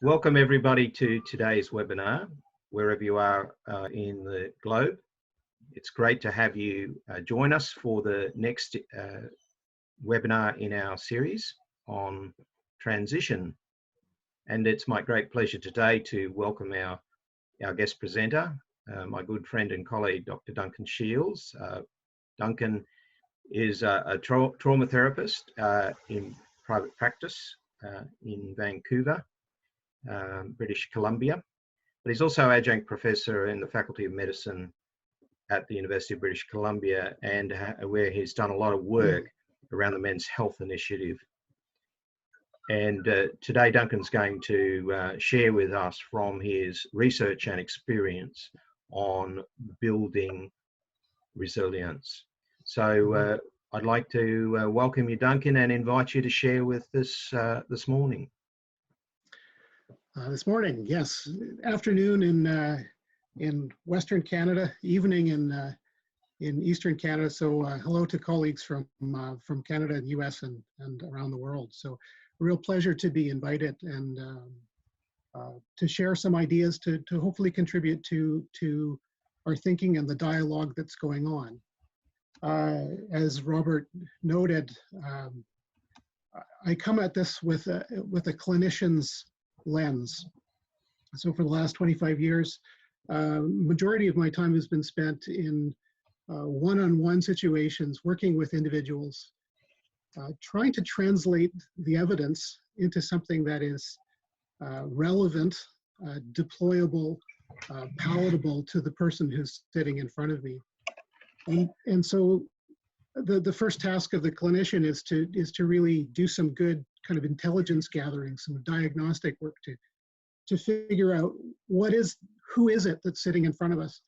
Welcome everybody to today's webinar, wherever you are in the globe. It's great to have you join us for the next webinar in our series on transition. And it's my great pleasure today to welcome our guest presenter, my good friend and colleague, Dr. Duncan Shields. Duncan is a trauma therapist in private practice in Vancouver, British Columbia, but he's also Adjunct Professor in the Faculty of Medicine at the University of British Columbia, and where he's done a lot of work around the Men's Health Initiative. And today Duncan's going to share with us from his research and experience on building resilience. So I'd like to welcome you, Duncan, and invite you to share with us this morning. This morning, yes. Afternoon in Western Canada, evening in Eastern Canada. So hello to colleagues from Canada and US and around the world. So a real pleasure to be invited and to share some ideas to hopefully contribute to our thinking and the dialogue that's going on. As Robert noted, I come at this with a clinician's lens. So for the last 25 years, majority of my time has been spent in one-on-one situations, working with individuals, trying to translate the evidence into something that is relevant, deployable, palatable to the person who's sitting in front of me. And so the first task of the clinician is to really do some good kind of intelligence gathering, some diagnostic work to figure out who is it that's sitting in front of us,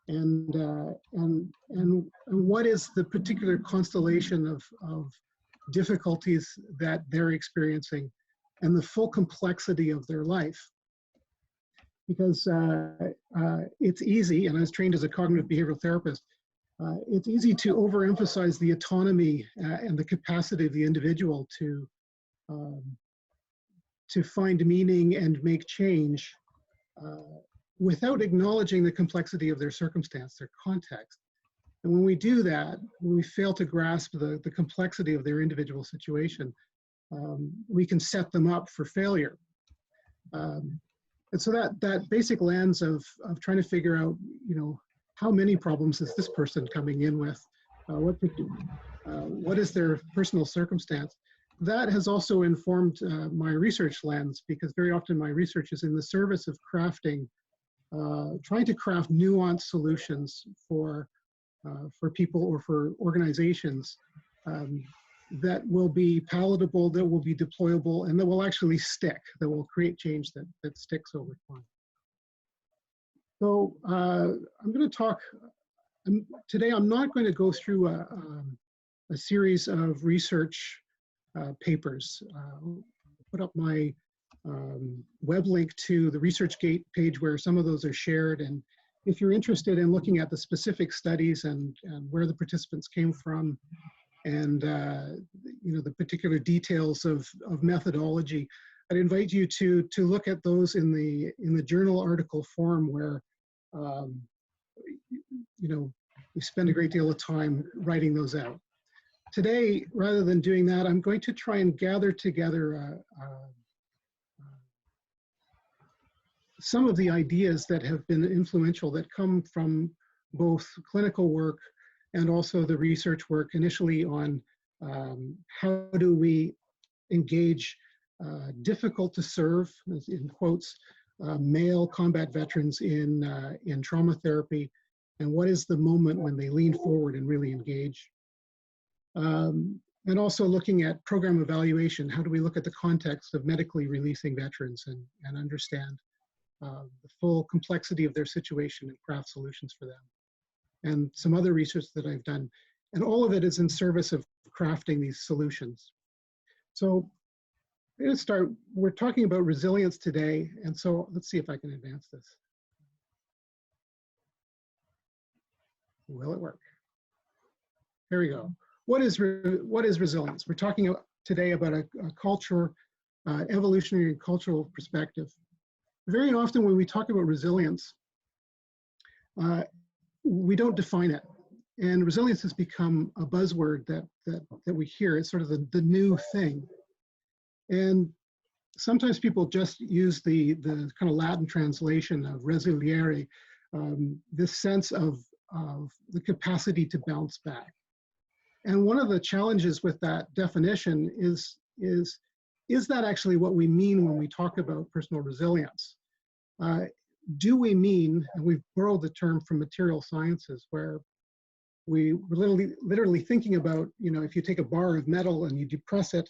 and what is the particular constellation of difficulties that they're experiencing, and the full complexity of their life. Because it's easy, and I was trained as a cognitive behavioral therapist, it's easy to overemphasize the autonomy and the capacity of the individual to find meaning and make change without acknowledging the complexity of their circumstance, their context. And when we do that, when we fail to grasp the complexity of their individual situation, we can set them up for failure. And so that basic lens of trying to figure out, how many problems is this person coming in with? What is their personal circumstance? That has also informed my research lens, because very often my research is in the service of crafting, trying to craft nuanced solutions for people or for organizations that will be palatable, that will be deployable, and that will actually stick, that will create change that sticks over time. So I'm going to talk, today I'm not going to go through a series of research papers. I'll put up my web link to the ResearchGate page where some of those are shared. And if you're interested in looking at the specific studies and where the participants came from, and the particular details of methodology, I'd invite you to look at those in the journal article form, where we spend a great deal of time writing those out. Today, rather than doing that, I'm going to try and gather together some of the ideas that have been influential, that come from both clinical work and also the research work initially on how do we engage difficult to serve, in quotes, male combat veterans in trauma therapy, and what is the moment when they lean forward and really engage. And also looking at program evaluation. How do we look at the context of medically releasing veterans and understand the full complexity of their situation and craft solutions for them? And some other research that I've done. And all of it is in service of crafting these solutions. So I'm going to start. We're talking about resilience today. And so let's see if I can advance this. Will it work? Here we go. What is resilience? We're talking today about a culture, evolutionary and cultural perspective. very often when we talk about resilience, we don't define it. And resilience has become a buzzword that we hear. It's sort of the new thing. And sometimes people just use the kind of Latin translation of resiliere, this sense of the capacity to bounce back. And one of the challenges with that definition is that actually what we mean when we talk about personal resilience? Do we mean, and we've borrowed the term from material sciences, where we're literally thinking about, you know, if you take a bar of metal and you depress it,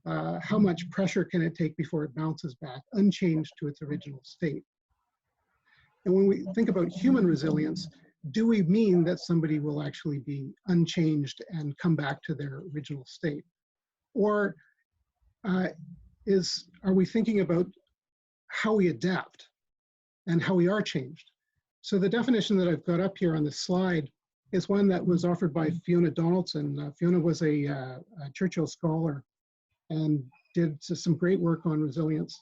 how much pressure can it take before it bounces back unchanged to its original state? And when we think about human resilience, do we mean that somebody will actually be unchanged and come back to their original state? Or are we thinking about how we adapt and how we are changed? So the definition that I've got up here on this slide is one that was offered by Fiona Donaldson. Fiona was a Churchill scholar and did some great work on resilience.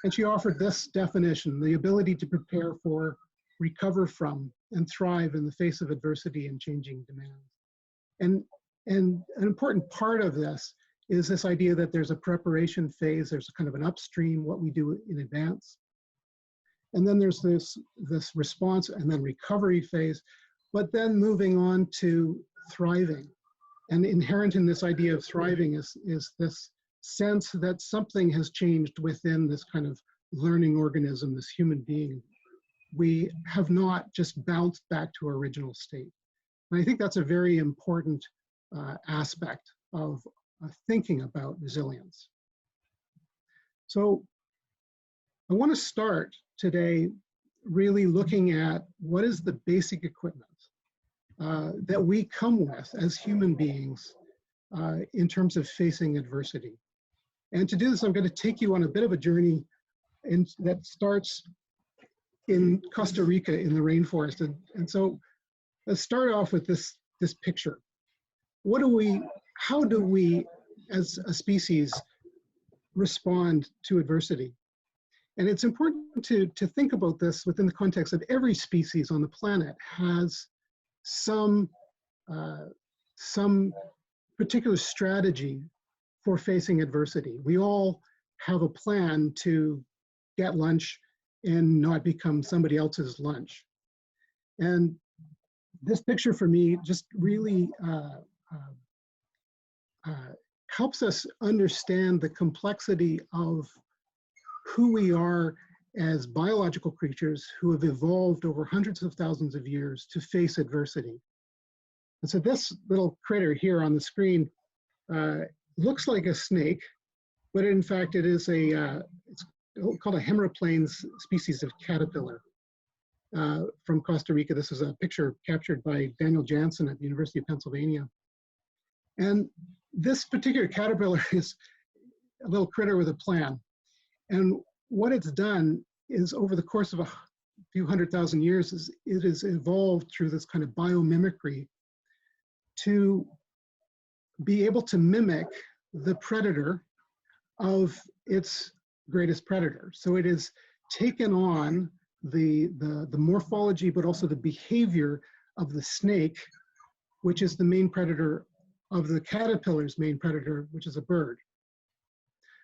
And she offered this definition: the ability to prepare for, recover from, and thrive in the face of adversity and changing demands. And an important part of this is this idea that there's a preparation phase, there's a kind of an upstream, what we do in advance. And then there's this response and then recovery phase, but then moving on to thriving. And inherent in this idea of thriving is this sense that something has changed within this kind of learning organism, this human being. We have not just bounced back to our original state. And I think that's a very important aspect of thinking about resilience. So I want to start today really looking at what is the basic equipment that we come with as human beings in terms of facing adversity. And to do this, I'm going to take you on a bit of a journey that starts in Costa Rica in the rainforest. And so let's start off with this picture. How do we as a species respond to adversity? And it's important to think about this within the context of every species on the planet has some particular strategy for facing adversity. We all have a plan to get lunch and not become somebody else's lunch. And this picture for me just really helps us understand the complexity of who we are as biological creatures who have evolved over hundreds of thousands of years to face adversity. And so this little critter here on the screen looks like a snake, but in fact it is it's called a hemorrhoplanes species of caterpillar from Costa Rica. This is a picture captured by Daniel Jansen at the University of Pennsylvania. And this particular caterpillar is a little critter with a plan. And what it's done is, over the course of a few 100,000 years, it has evolved through this kind of biomimicry to be able to mimic the predator of its greatest predator. So it has taken on the morphology, but also the behavior of the snake, which is the main predator of the caterpillar's main predator, which is a bird.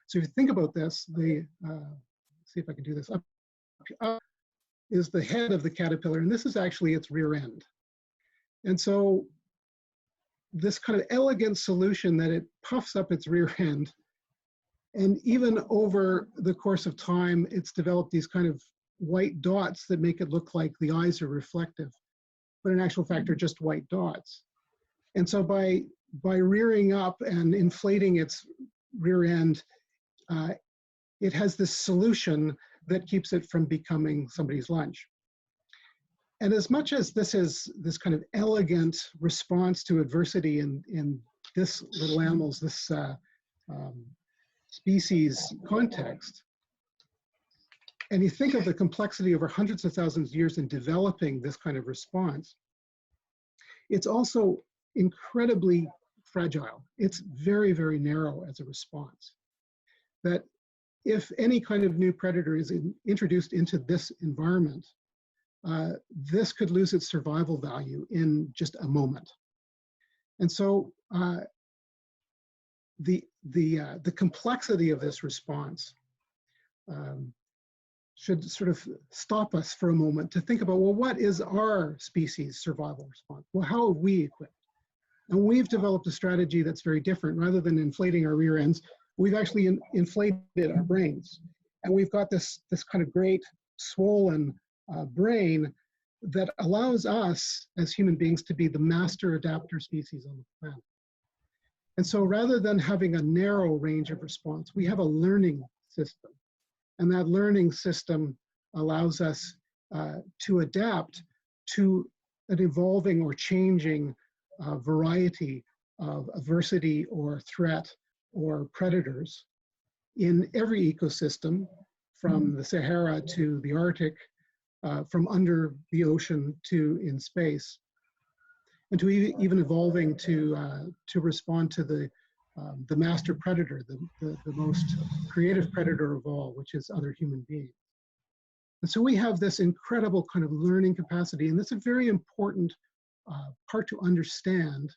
So if you think about this, see if I can do this, up is the head of the caterpillar, and this is actually its rear end. And so this kind of elegant solution that it puffs up its rear end, and even over the course of time, it's developed these kind of white dots that make it look like the eyes are reflective, but in actual fact are just white dots. And so by rearing up and inflating its rear end, it has this solution that keeps it from becoming somebody's lunch. And as much as this is this kind of elegant response to adversity in this little animal's, this species context, and you think of the complexity over hundreds of thousands of years in developing this kind of response, it's also incredibly fragile. It's very, very narrow as a response. That if any kind of new predator is introduced into this environment, this could lose its survival value in just a moment. And so the complexity of this response should sort of stop us for a moment to think about, well, what is our species' survival response? Well, how have we equipped? And we've developed a strategy that's very different. Rather than inflating our rear ends, we've actually inflated our brains. And we've got this kind of great swollen brain that allows us as human beings to be the master adapter species on the planet. And so rather than having a narrow range of response, we have a learning system. And that learning system allows us to adapt to an evolving or changing variety of adversity or threat or predators in every ecosystem, from the Sahara to the Arctic, from under the ocean to in space, and to even evolving to respond to the master predator, the most creative predator of all, which is other human beings. And so we have this incredible kind of learning capacity, and that's a very important part to understand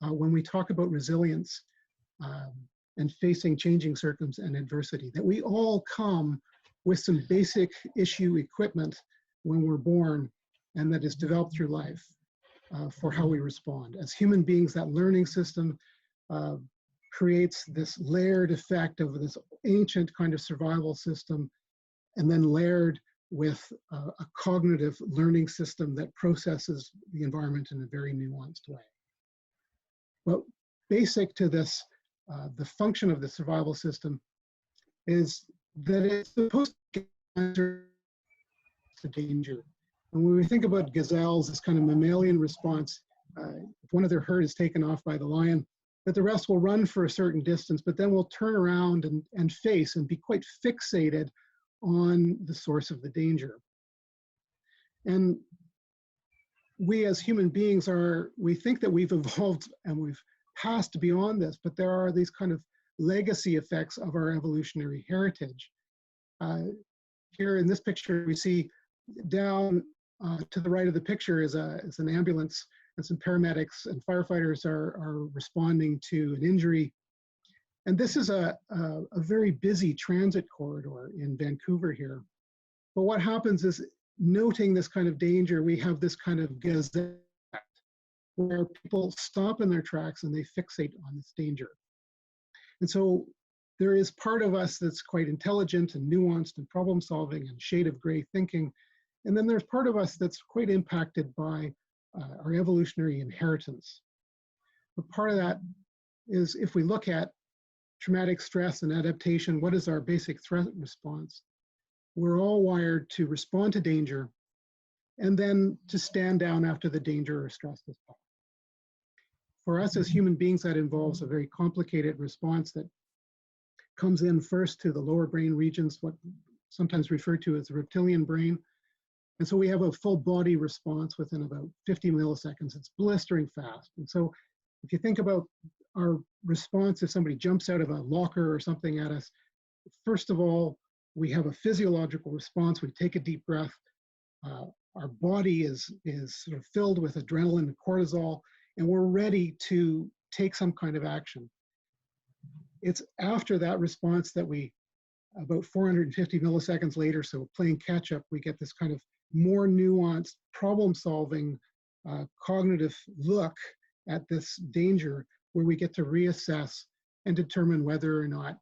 when we talk about resilience and facing changing circumstances and adversity, that we all come with some basic issue equipment when we're born, and that is developed through life for how we respond. As human beings, that learning system creates this layered effect of this ancient kind of survival system, and then layered with a cognitive learning system that processes the environment in a very nuanced way. But basic to this, the function of the survival system is that it's supposed to answer to danger. And when we think about gazelles, this kind of mammalian response, if one of their herd is taken off by the lion, that the rest will run for a certain distance, but then will turn around and face and be quite fixated on the source of the danger. And we as human beings we think that we've evolved and we've passed beyond this, but there are these kind of legacy effects of our evolutionary heritage. Here in this picture, we see down to the right of the picture is an ambulance, and some paramedics and firefighters are responding to an injury. And this is a very busy transit corridor in Vancouver here. But what happens is, noting this kind of danger, we have this kind of gazette where people stop in their tracks and they fixate on this danger. And so there is part of us that's quite intelligent and nuanced and problem solving and shade of gray thinking. And then there's part of us that's quite impacted by our evolutionary inheritance. But part of that is, if we look at traumatic stress and adaptation, what is our basic threat response? We're all wired to respond to danger and then to stand down after the danger or stress is passed. For us as human beings, that involves a very complicated response that comes in first to the lower brain regions, what sometimes referred to as the reptilian brain. And so we have a full body response within about 50 milliseconds. It's blistering fast. And so if you think about our response, if somebody jumps out of a locker or something at us, first of all, we have a physiological response. We take a deep breath. Our body is sort of filled with adrenaline and cortisol, and we're ready to take some kind of action. It's after that response that we, about 450 milliseconds later, so playing catch up, we get this kind of more nuanced problem-solving cognitive look at this danger, where we get to reassess and determine whether or not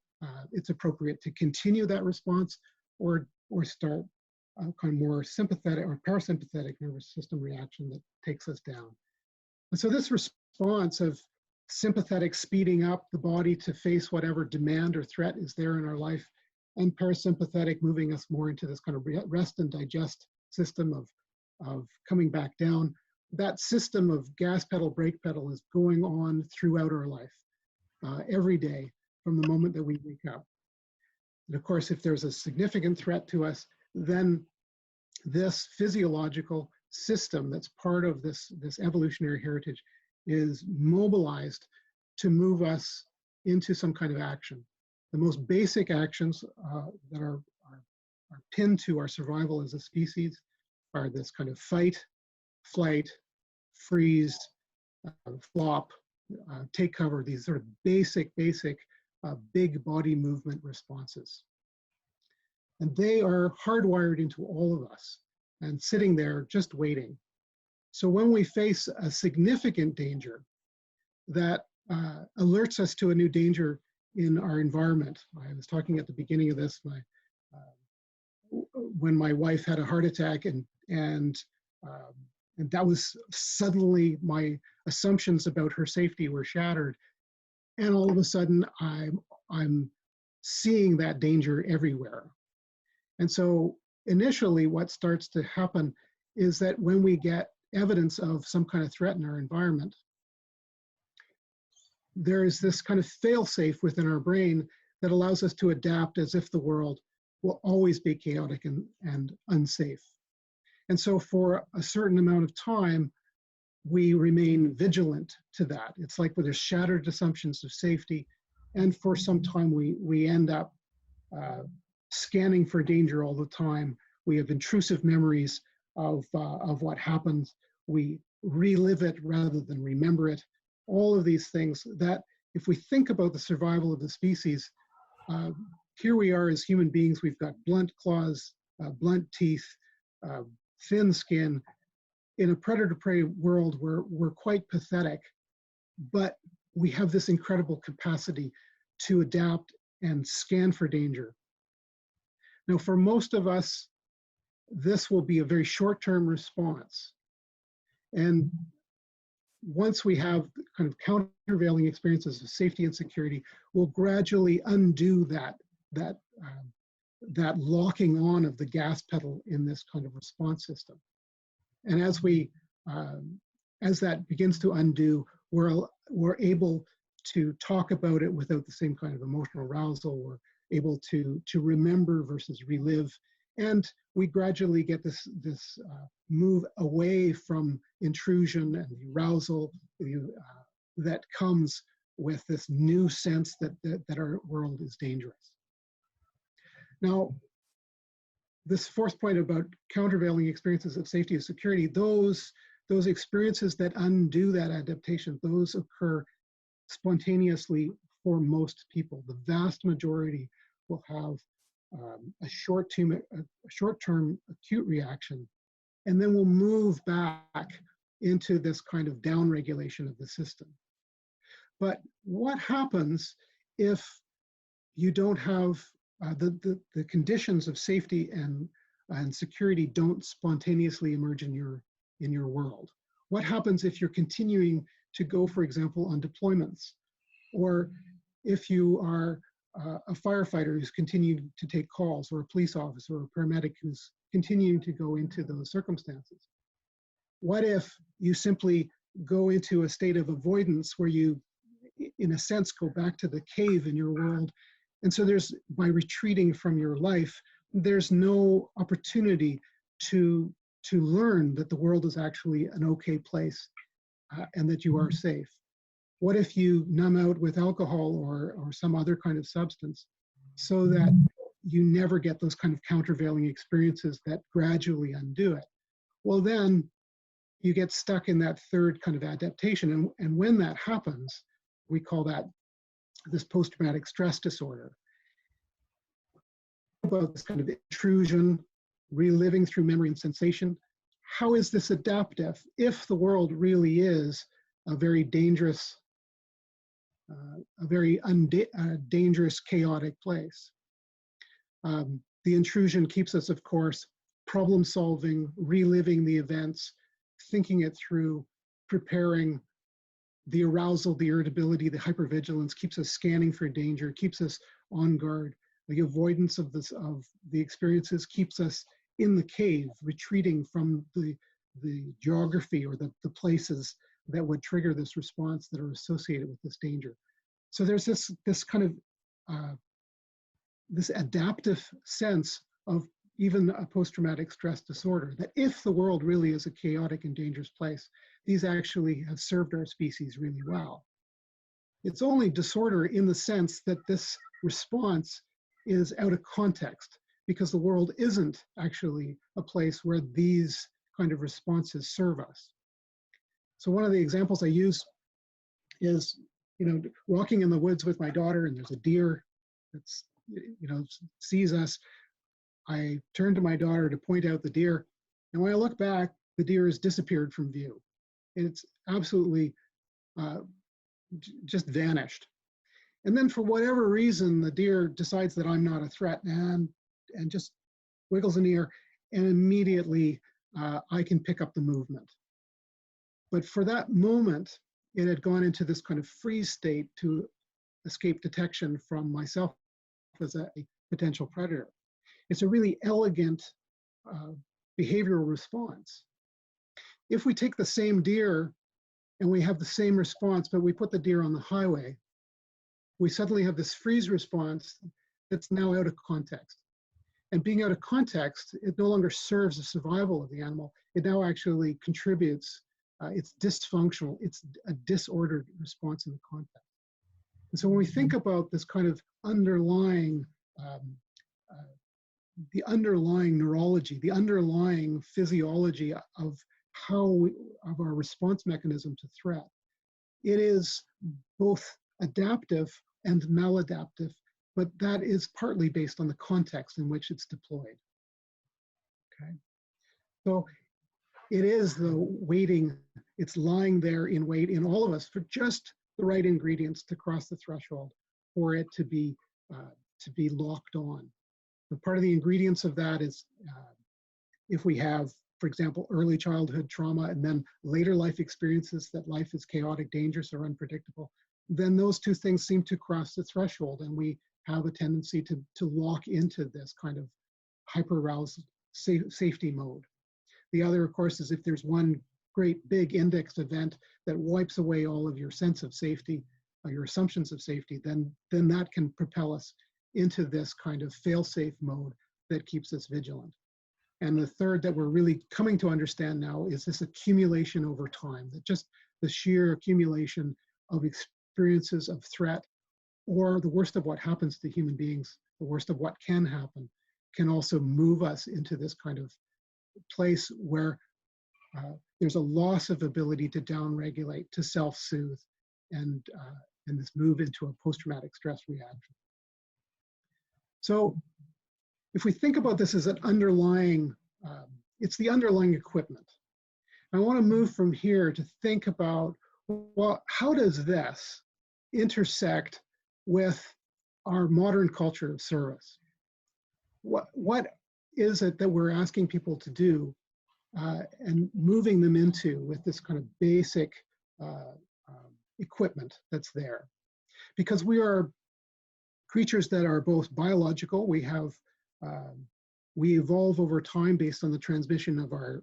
it's appropriate to continue that response or start kind of more sympathetic or parasympathetic nervous system reaction that takes us down. And so this response of sympathetic speeding up the body to face whatever demand or threat is there in our life, and parasympathetic moving us more into this kind of rest and digest system of coming back down. That system of gas pedal, brake pedal is going on throughout our life, every day from the moment that we wake up. And of course, if there's a significant threat to us, then this physiological system that's part of this evolutionary heritage is mobilized to move us into some kind of action. The most basic actions that are pinned to our survival as a species are this kind of fight, flight, freeze, flop, take cover, these sort of basic big body movement responses. And they are hardwired into all of us and sitting there just waiting. So when we face a significant danger that alerts us to a new danger in our environment, I was talking at the beginning of this, when my wife had a heart attack and that was suddenly my assumptions about her safety were shattered. And all of a sudden I'm seeing that danger everywhere. And so initially what starts to happen is that when we get evidence of some kind of threat in our environment, there is this kind of fail-safe within our brain that allows us to adapt as if the world will always be chaotic and unsafe. And so for a certain amount of time, we remain vigilant to that. It's like where there's shattered assumptions of safety, and for some time we end up scanning for danger all the time. We have intrusive memories of what happens. We relive it rather than remember it. All of these things that, if we think about the survival of the species, here we are as human beings, we've got blunt claws, blunt teeth, thin skin. In a predator-prey world, we're quite pathetic, but we have this incredible capacity to adapt and scan for danger. Now, for most of us, this will be a very short-term response. And once we have kind of countervailing experiences of safety and security, we'll gradually undo that locking on of the gas pedal in this kind of response system. And as that begins to undo, we're able to talk about it without the same kind of emotional arousal. We're able to remember versus relive. And we gradually get this move away from intrusion and the arousal that comes with this new sense that our world is dangerous. Now, this fourth point about countervailing experiences of safety and security, those experiences that undo that adaptation, those occur spontaneously for most people. The vast majority will have a short-term acute reaction, and then we'll move back into this kind of downregulation of the system. But what happens if you don't have the conditions of safety and security don't spontaneously emerge in your world? What happens if you're continuing to go, for example, on deployments, or if you are a firefighter who's continuing to take calls, or a police officer or a paramedic who's continuing to go into those circumstances? What if you simply go into a state of avoidance where you, in a sense, go back to the cave in your world? And so by retreating from your life, there's no opportunity to learn that the world is actually an okay place and that you are safe. What if you numb out with alcohol or some other kind of substance so that you never get those kind of countervailing experiences that gradually undo it? Well, then you get stuck in that third kind of adaptation. And when that happens, we call that this post-traumatic stress disorder. About this kind of intrusion, reliving through memory and sensation. How is this adaptive if the world really is a very dangerous, dangerous, chaotic place? The intrusion keeps us, of course, problem solving, reliving the events, thinking it through, preparing. The arousal, the irritability, the hypervigilance keeps us scanning for danger, keeps us on guard. The avoidance of the experiences keeps us in the cave, retreating from the geography or the places that would trigger this response that are associated with this danger. So there's this kind of this adaptive sense of even a post-traumatic stress disorder, that if the world really is a chaotic and dangerous place, these actually have served our species really well. It's only disorder in the sense that this response is out of context, because the world isn't actually a place where these kind of responses serve us. So one of the examples I use is, walking in the woods with my daughter, and there's a deer that's, sees us. I turn to my daughter to point out the deer, and when I look back, the deer has disappeared from view. It's absolutely just vanished. And then for whatever reason, the deer decides that I'm not a threat and just wiggles an ear, and immediately I can pick up the movement. But for that moment, it had gone into this kind of freeze state to escape detection from myself as a potential predator. It's a really elegant behavioral response. If we take the same deer and we have the same response, but we put the deer on the highway, we suddenly have this freeze response that's now out of context. And being out of context, it no longer serves the survival of the animal. It now actually contributes. It's dysfunctional. It's a disordered response in the context. And so when we think about this kind of underlying, the underlying neurology, the underlying physiology of of our response mechanism to threat, it is both adaptive and maladaptive, but that is partly based on the context in which it's deployed. Okay, so it is the waiting, it's lying there in wait in all of us for just the right ingredients to cross the threshold for it to be locked on. But part of the ingredients of that is if we have, for example, early childhood trauma and then later life experiences that life is chaotic, dangerous, or unpredictable, then those two things seem to cross the threshold, and we have a tendency to lock into this kind of hyper-aroused safety mode. The other, of course, is if there's one great big index event that wipes away all of your sense of safety, your assumptions of safety, then that can propel us into this kind of fail-safe mode that keeps us vigilant. And the third that we're really coming to understand now is this accumulation over time, that just the sheer accumulation of experiences of threat, or the worst of what happens to human beings, the worst of what can happen, can also move us into this kind of place where there's a loss of ability to downregulate, to self-soothe, and this move into a post-traumatic stress reaction. So if we think about this as an underlying, it's the underlying equipment. I want to move from here to think about, well, how does this intersect with our modern culture of service? What is it that we're asking people to do and moving them into with this kind of basic equipment that's there? Because we are creatures that are both biological. We evolve over time based on the transmission of our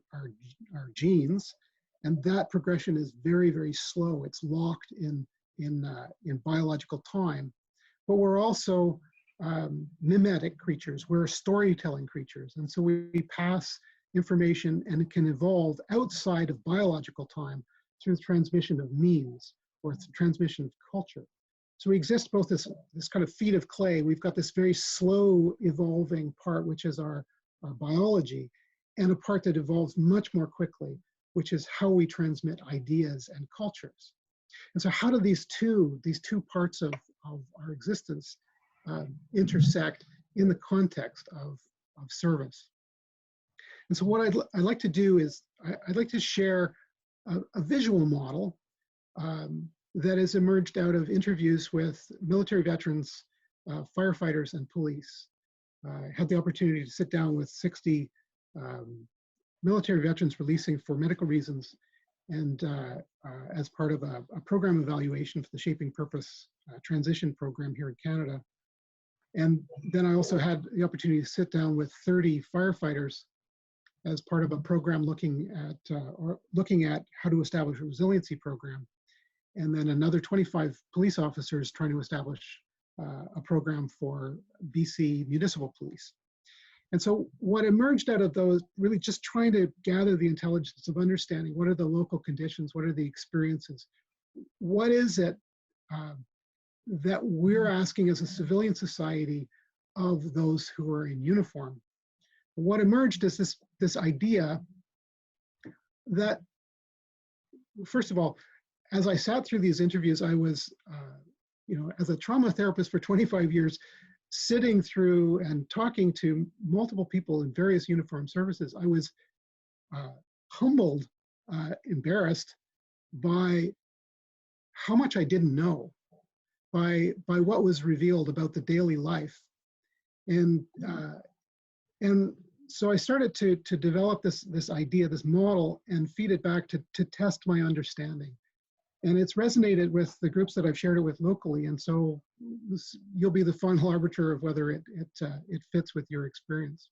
genes, and that progression is very, very slow. It's locked in biological time. But we're also mimetic creatures. We're storytelling creatures, and so we pass information, and it can evolve outside of biological time through the transmission of memes or the transmission of culture. So we exist both this kind of feet of clay. We've got this very slow evolving part, which is our biology, and a part that evolves much more quickly, which is how we transmit ideas and cultures. And so how do these two parts of our existence intersect in the context of service? And so what I'd like to do is I'd like to share a visual model that has emerged out of interviews with military veterans, firefighters, and police. I had the opportunity to sit down with 60 military veterans releasing for medical reasons, and as part of a program evaluation for the Shaping Purpose transition program here in Canada. And then I also had the opportunity to sit down with 30 firefighters as part of a program looking at how to establish a resiliency program. And then another 25 police officers trying to establish a program for BC municipal police. And so what emerged out of those, really just trying to gather the intelligence of understanding what are the local conditions, what are the experiences, what is it that we're asking as a civilian society of those who are in uniform. What emerged is this idea that, first of all, as I sat through these interviews, I was, as a trauma therapist for 25 years, sitting through and talking to multiple people in various uniformed services, I was humbled, embarrassed by how much I didn't know, by what was revealed about the daily life. And so I started to develop this idea, this model, and feed it back to test my understanding. And it's resonated with the groups that I've shared it with locally. And so you'll be the final arbiter of whether it fits with your experience.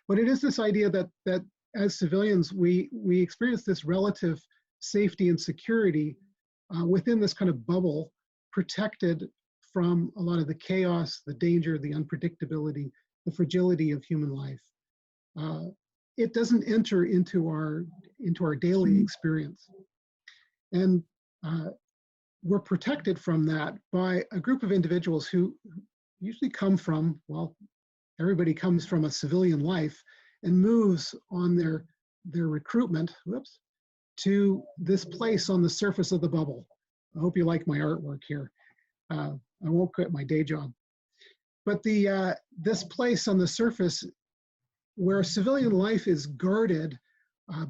But it is this idea that as civilians, we experience this relative safety and security within this kind of bubble, protected from a lot of the chaos, the danger, the unpredictability, the fragility of human life. It doesn't enter into our daily experience. And we're protected from that by a group of individuals who usually come from, well, everybody comes from a civilian life and moves on their recruitment, to this place on the surface of the bubble. I hope you like my artwork here. I won't quit my day job. But this place on the surface where civilian life is guarded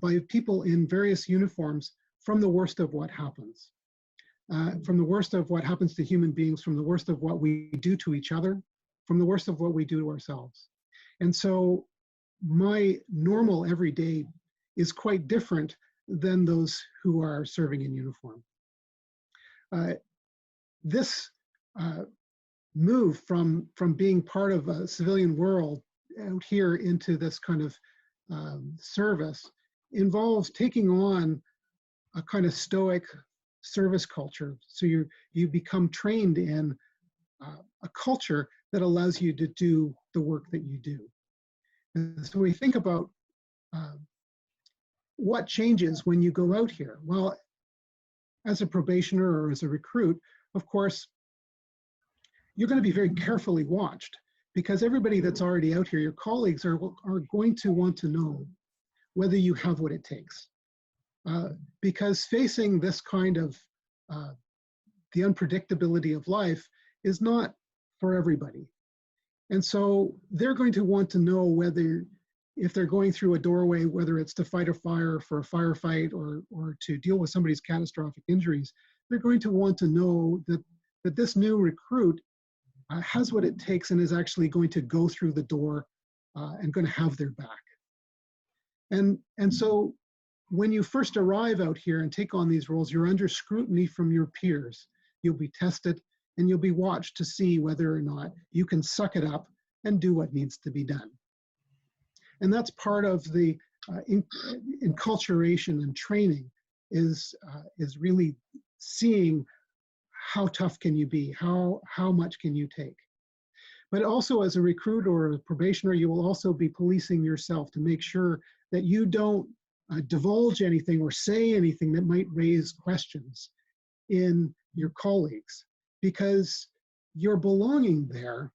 by people in various uniforms from the worst of what happens. From the worst of what happens to human beings, from the worst of what we do to each other, from the worst of what we do to ourselves. And so my normal everyday is quite different than those who are serving in uniform. This move from being part of a civilian world out here into this kind of service involves taking on a kind of stoic service culture. So you become trained in a culture that allows you to do the work that you do. And so we think about what changes when you go out here. Well, as a probationer or as a recruit, of course, you're going to be very carefully watched, because everybody that's already out here, your colleagues, are going to want to know whether you have what it takes. Because facing this kind of the unpredictability of life is not for everybody. And so they're going to want to know whether, if they're going through a doorway, whether it's to fight a fire, for a firefight, or to deal with somebody's catastrophic injuries, they're going to want to know that this new recruit has what it takes and is actually going to go through the door and going to have their back. And so when you first arrive out here and take on these roles, you're under scrutiny from your peers. You'll be tested and you'll be watched to see whether or not you can suck it up and do what needs to be done. And that's part of the enculturation and training, is really seeing how tough can you be, how much can you take. But also, as a recruit or a probationer, you will also be policing yourself to make sure that you don't divulge anything or say anything that might raise questions in your colleagues, because your belonging there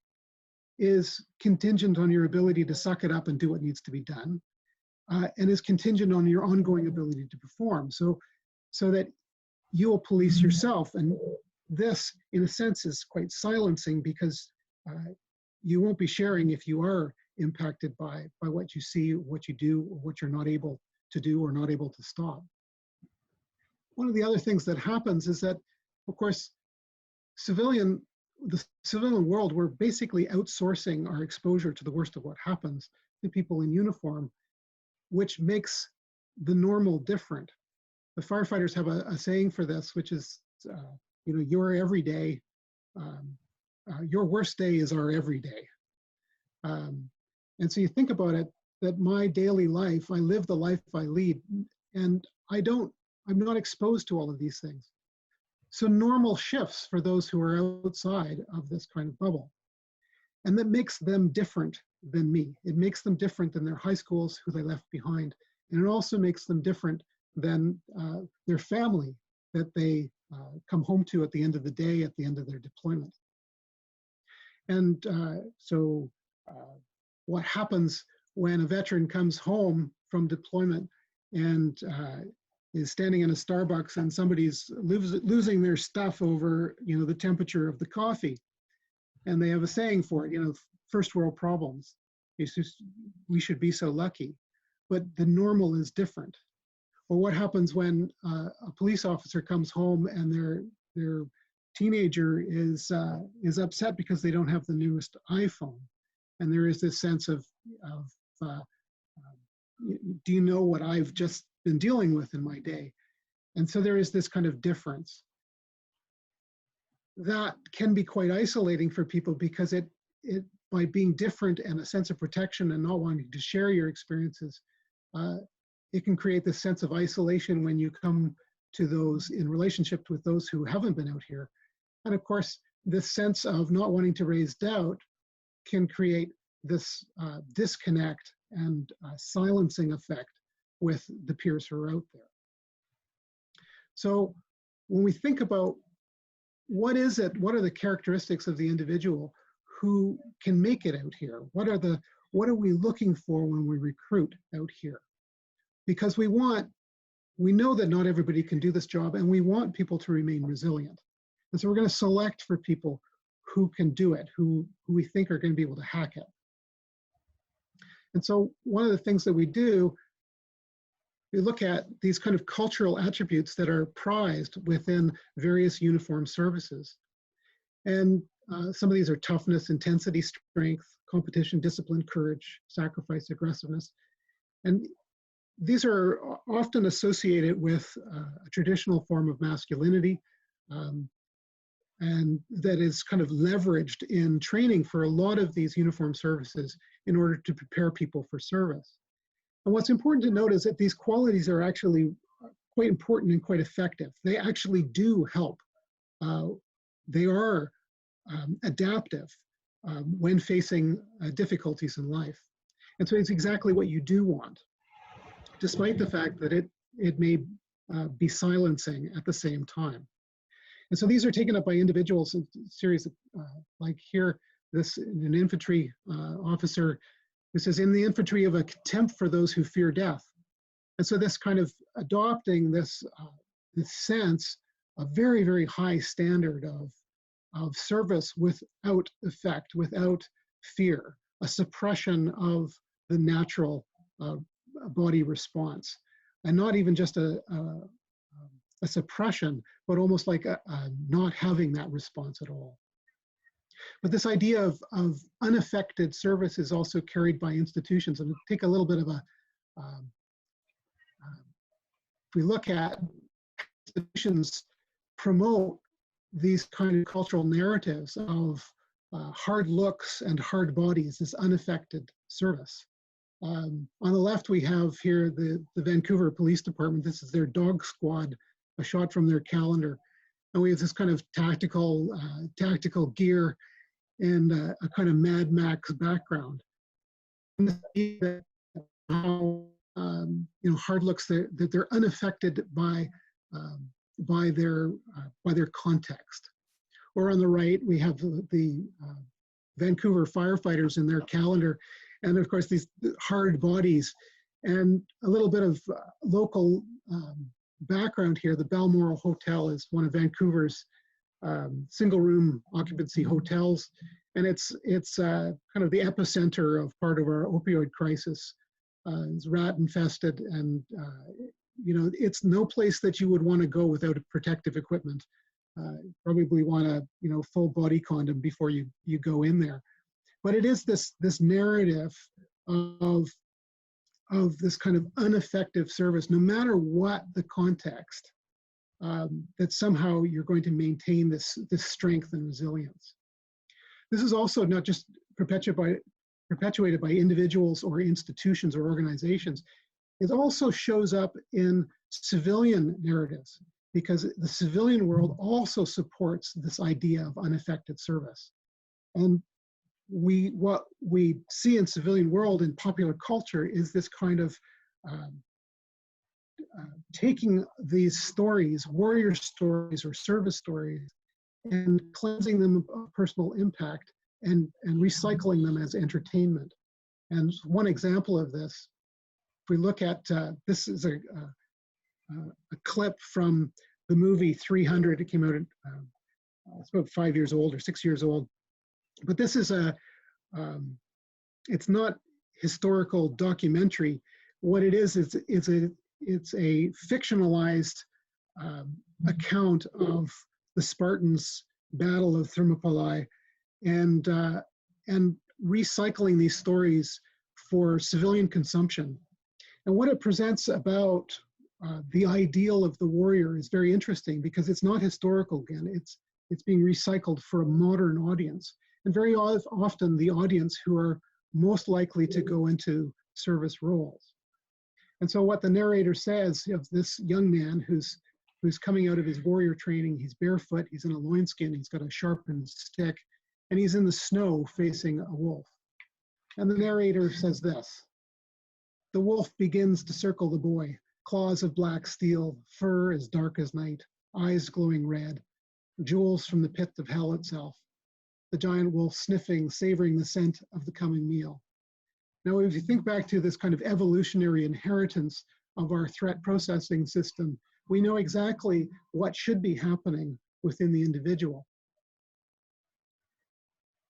is contingent on your ability to suck it up and do what needs to be done, and is contingent on your ongoing ability to perform, so that you will police yourself. And this, in a sense, is quite silencing, because you won't be sharing if you are impacted by what you see, what you do, or what you're not able to do or not able to stop. One of the other things that happens is that, of course, the civilian world, we're basically outsourcing our exposure to the worst of what happens to people in uniform, which makes the normal different. The firefighters have a saying for this, which is, your everyday, your worst day is our everyday. And so you think about it, that my daily life, I live the life I lead, and I'm not exposed to all of these things. So normal shifts for those who are outside of this kind of bubble. And that makes them different than me. It makes them different than their high schools who they left behind. And it also makes them different than their family that they come home to at the end of the day, at the end of their deployment. And so what happens when a veteran comes home from deployment and is standing in a Starbucks and somebody's losing their stuff over, the temperature of the coffee, and they have a saying for it, first world problems. It's just, we should be so lucky, but the normal is different. Or what happens when a police officer comes home and their teenager is upset because they don't have the newest iPhone, and there is this sense of do you know what I've just been dealing with in my day? And so there is this kind of difference that can be quite isolating for people, because it by being different and a sense of protection and not wanting to share your experiences, it can create this sense of isolation when you come to those in relationship with those who haven't been out here. And of course, this sense of not wanting to raise doubt can create this disconnect and silencing effect with the peers who are out there. So when we think about what are the characteristics of the individual who can make it out here? What are we looking for when we recruit out here? Because we know that not everybody can do this job, and we want people to remain resilient. And so we're going to select for people who can do it, who we think are going to be able to hack it. And so one of the things that we do, we look at these kind of cultural attributes that are prized within various uniformed services. And some of these are toughness, intensity, strength, competition, discipline, courage, sacrifice, aggressiveness. And these are often associated with a traditional form of masculinity, and that is kind of leveraged in training for a lot of these uniformed services in order to prepare people for service. And what's important to note is that these qualities are actually quite important and quite effective. They actually do help. They are adaptive when facing difficulties in life. And so it's exactly what you do want, despite the fact that it may be silencing at the same time. And so these are taken up by individuals in series of, like here, an infantry officer who says, in the infantry of a contempt for those who fear death. And so this kind of adopting this sense, a very, very high standard of service without effect, without fear, a suppression of the natural body response, and not even just a suppression, but almost like a not having that response at all. But this idea of unaffected service is also carried by institutions. And take a little bit of if we look at institutions promote these kind of cultural narratives of hard looks and hard bodies, this unaffected service. On the left, we have here the Vancouver Police Department. This is their dog squad, a shot from their calendar. And we have this kind of tactical gear and a kind of Mad Max background. And how hard looks that they're unaffected by their context. Or on the right, we have the Vancouver firefighters in their calendar, and of course these hard bodies. And a little bit of local background here. The Balmoral Hotel is one of Vancouver's single room occupancy hotels, and it's kind of the epicenter of part of our opioid crisis. It's rat infested, and it's no place that you would want to go without protective equipment. Probably want a full body condom before you go in there. But it is this narrative of this kind of ineffective service, no matter what the context, that somehow you're going to maintain this strength and resilience. This is also not just perpetuated by individuals or institutions or organizations. It also shows up in civilian narratives, because the civilian world also supports this idea of unaffected service. And what we see in civilian world in popular culture is this kind of taking these stories, warrior stories or service stories, and cleansing them of personal impact and recycling them as entertainment. And one example of this, if we look at, this is a clip from the movie 300. It came out, it's about 5 years old or 6 years old. But this is it's not historical documentary. What it is it's a fictionalized account of the Spartans' Battle of Thermopylae, and recycling these stories for civilian consumption. And what it presents about the ideal of the warrior is very interesting, because it's not historical again. It's being recycled for a modern audience, and very often the audience who are most likely to go into service roles. And so what the narrator says of this young man who's coming out of his warrior training, he's barefoot, he's in a loinskin, he's got a sharpened stick, and he's in the snow facing a wolf. And the narrator says this: "The wolf begins to circle the boy, claws of black steel, fur as dark as night, eyes glowing red, jewels from the pit of hell itself. The giant wolf sniffing, savoring the scent of the coming meal." Now, if you think back to this kind of evolutionary inheritance of our threat processing system, we know exactly what should be happening within the individual.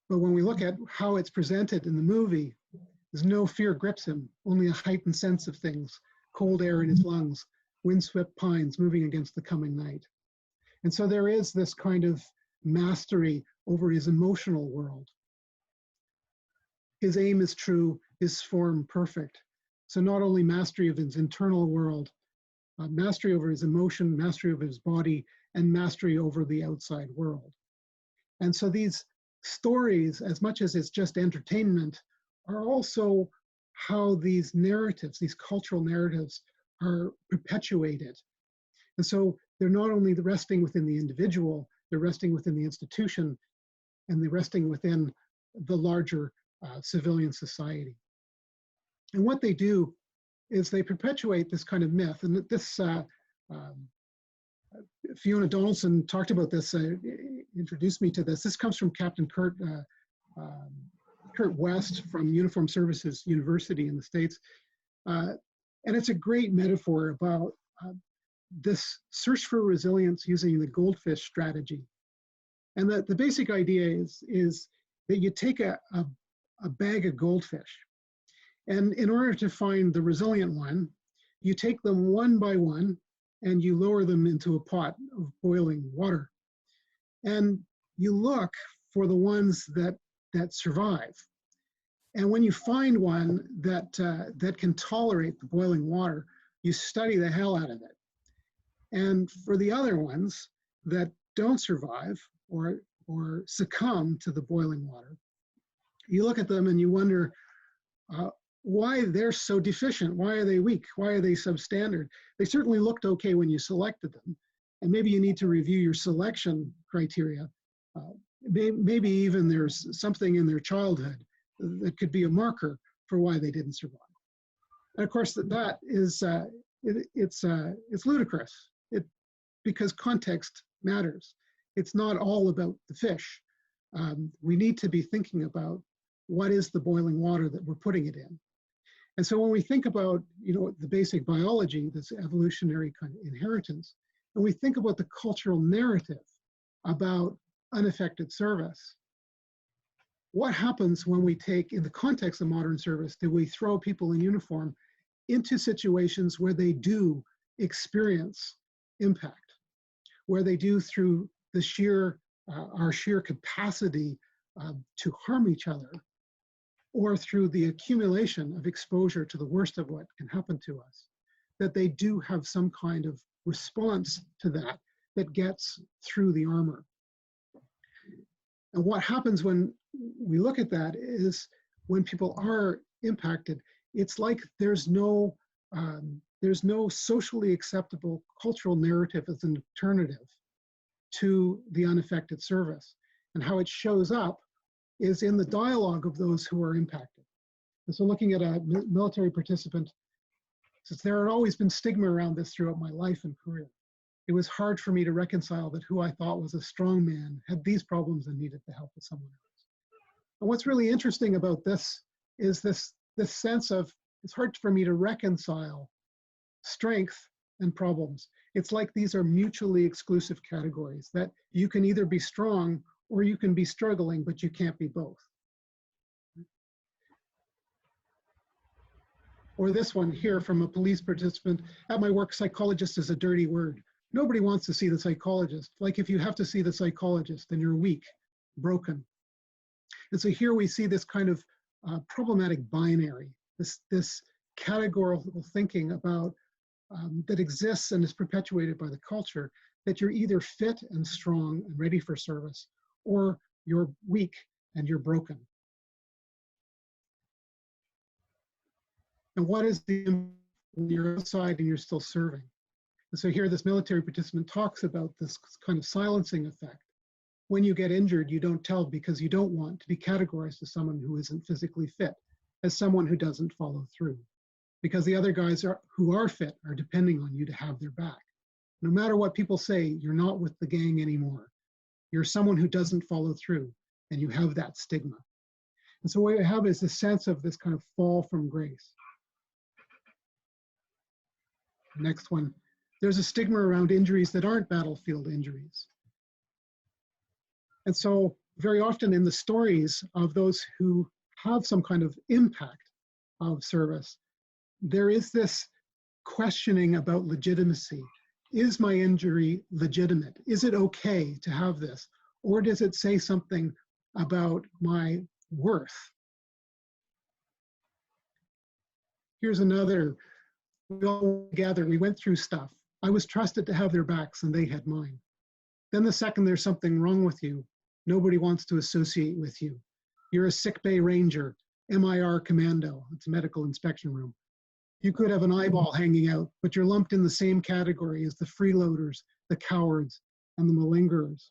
But when we look at how it's presented in the movie, there's no fear grips him, only a heightened sense of things, cold air in his lungs, windswept pines moving against the coming night. And so there is this kind of mastery over his emotional world. His aim is true, his form perfect. So not only mastery of his internal world, mastery over his emotion, mastery over his body, and mastery over the outside world. And so these stories, as much as it's just entertainment, are also how these narratives, these cultural narratives, are perpetuated. And so they're not only resting within the individual, they're resting within the institution, and they're resting within the larger civilian society. And what they do is they perpetuate this kind of myth. And this, Fiona Donaldson talked about this, introduced me to this. This comes from Captain Kurt West from Uniformed Services University in the States. And it's a great metaphor about this search for resilience using the goldfish strategy. And the basic idea is that you take a bag of goldfish, and in order to find the resilient one, you take them one by one and you lower them into a pot of boiling water. And you look for the ones that survive. And when you find one that can tolerate the boiling water, you study the hell out of it. And for the other ones that don't survive or succumb to the boiling water, you look at them and you wonder why they're so deficient. Why are they weak? Why are they substandard? They certainly looked okay when you selected them. And maybe you need to review your selection criteria. Maybe even there's something in their childhood that could be a marker for why they didn't survive. And of course, that is it's ludicrous. Because context matters. It's not all about the fish. We need to be thinking about what is the boiling water that we're putting it in. And so when we think about, the basic biology, this evolutionary kind of inheritance, and we think about the cultural narrative about unaffected service, what happens when we take, in the context of modern service, do we throw people in uniform into situations where they do experience impact, where they do, through the our sheer capacity to harm each other, or through the accumulation of exposure to the worst of what can happen to us, that they do have some kind of response to that gets through the armor. And what happens when we look at that is, when people are impacted, it's like there's no socially acceptable cultural narrative as an alternative to the unaffected service. And how it shows up is in the dialogue of those who are impacted. And so looking at a military participant, Since there had always been stigma around this throughout my life and career, it was hard for me to reconcile that who I thought was a strong man had these problems and needed the help of someone else. And what's really interesting about this is this sense of, it's hard for me to reconcile strength and problems. It's like these are mutually exclusive categories, that you can either be strong or you can be struggling, but you can't be both. Or this one here from a police participant: at my work, psychologist is a dirty word. Nobody wants to see the psychologist. Like, if you have to see the psychologist, then you're weak, broken. And so here we see this kind of problematic binary, this categorical thinking about that exists and is perpetuated by the culture, that you're either fit and strong and ready for service, or you're weak and you're broken. And what is the when you're outside and you're still serving? And so here this military participant talks about this kind of silencing effect. When you get injured, you don't tell because you don't want to be categorized as someone who isn't physically fit, as someone who doesn't follow through. Because the other guys who are fit are depending on you to have their back. No matter what people say, you're not with the gang anymore. You're someone who doesn't follow through, and you have that stigma. And so what we have is this sense of this kind of fall from grace. Next one, there's a stigma around injuries that aren't battlefield injuries. And so very often in the stories of those who have some kind of impact of service, there is this questioning about legitimacy. Is my injury legitimate? Is it okay to have this? Or does it say something about my worth? Here's another. We all gathered, we went through stuff. I was trusted to have their backs and they had mine. Then the second there's something wrong with you, nobody wants to associate with you. You're a sick bay ranger, MIR commando, it's a medical inspection room. You could have an eyeball hanging out, but you're lumped in the same category as the freeloaders, the cowards, and the malingerers.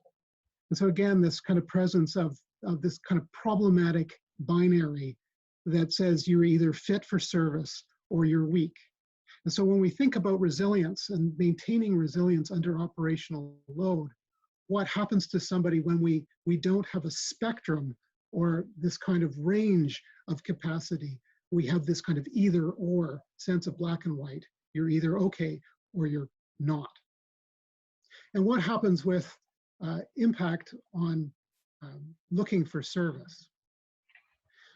And so again, this kind of presence of this kind of problematic binary that says you're either fit for service or you're weak. And so when we think about resilience and maintaining resilience under operational load, what happens to somebody when we don't have a spectrum or this kind of range of capacity? We have this kind of either or sense of black and white. You're either okay or you're not. And what happens with impact on looking for service?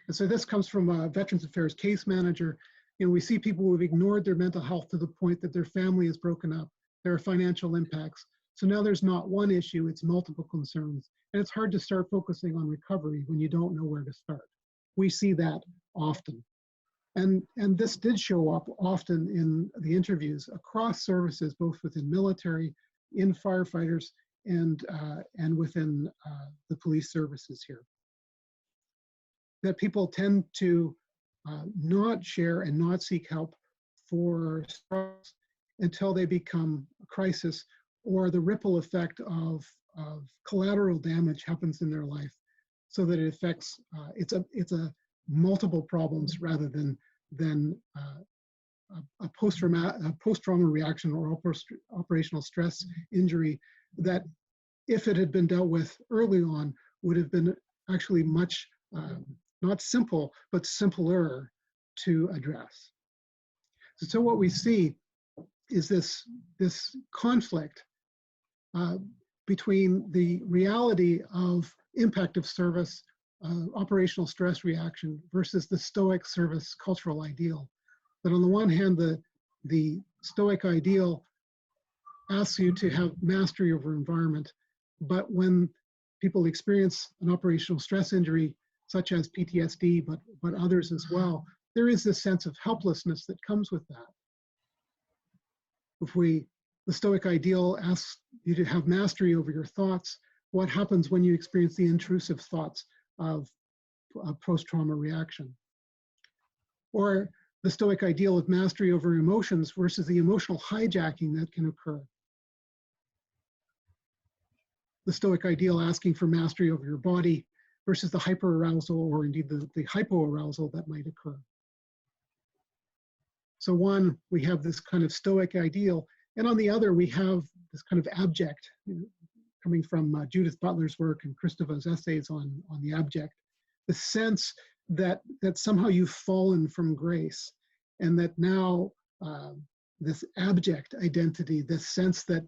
And so this comes from a Veterans Affairs case manager. You know, we see people who have ignored their mental health to the point that their family is broken up. There are financial impacts. So now there's not one issue, it's multiple concerns. And it's hard to start focusing on recovery when you don't know where to start. We see that often. And this did show up often in the interviews across services, both within military, in firefighters, and within the police services here. That people tend to not share and not seek help for stress until they become a crisis, or the ripple effect of collateral damage happens in their life, so that it affects it's a multiple problems rather than a post-trauma reaction or operational stress injury that, if it had been dealt with early on, would have been actually much not simple, but simpler to address. So what we see is this conflict between the reality of impact of service, operational stress reaction, versus the Stoic service cultural ideal. That on the one hand, the Stoic ideal asks you to have mastery over environment, but when people experience an operational stress injury, such as PTSD, but others as well, there is this sense of helplessness that comes with that. The Stoic ideal asks you to have mastery over your thoughts. What happens when you experience the intrusive thoughts of a post-trauma reaction? Or the Stoic ideal of mastery over emotions versus the emotional hijacking that can occur. The Stoic ideal asking for mastery over your body versus the hyperarousal, or indeed the hypoarousal that might occur. So one, we have this kind of stoic ideal, and on the other, we have this kind of abject, coming from Judith Butler's work and Kristova's essays on the abject, the sense that somehow you've fallen from grace, and that now this abject identity, this sense that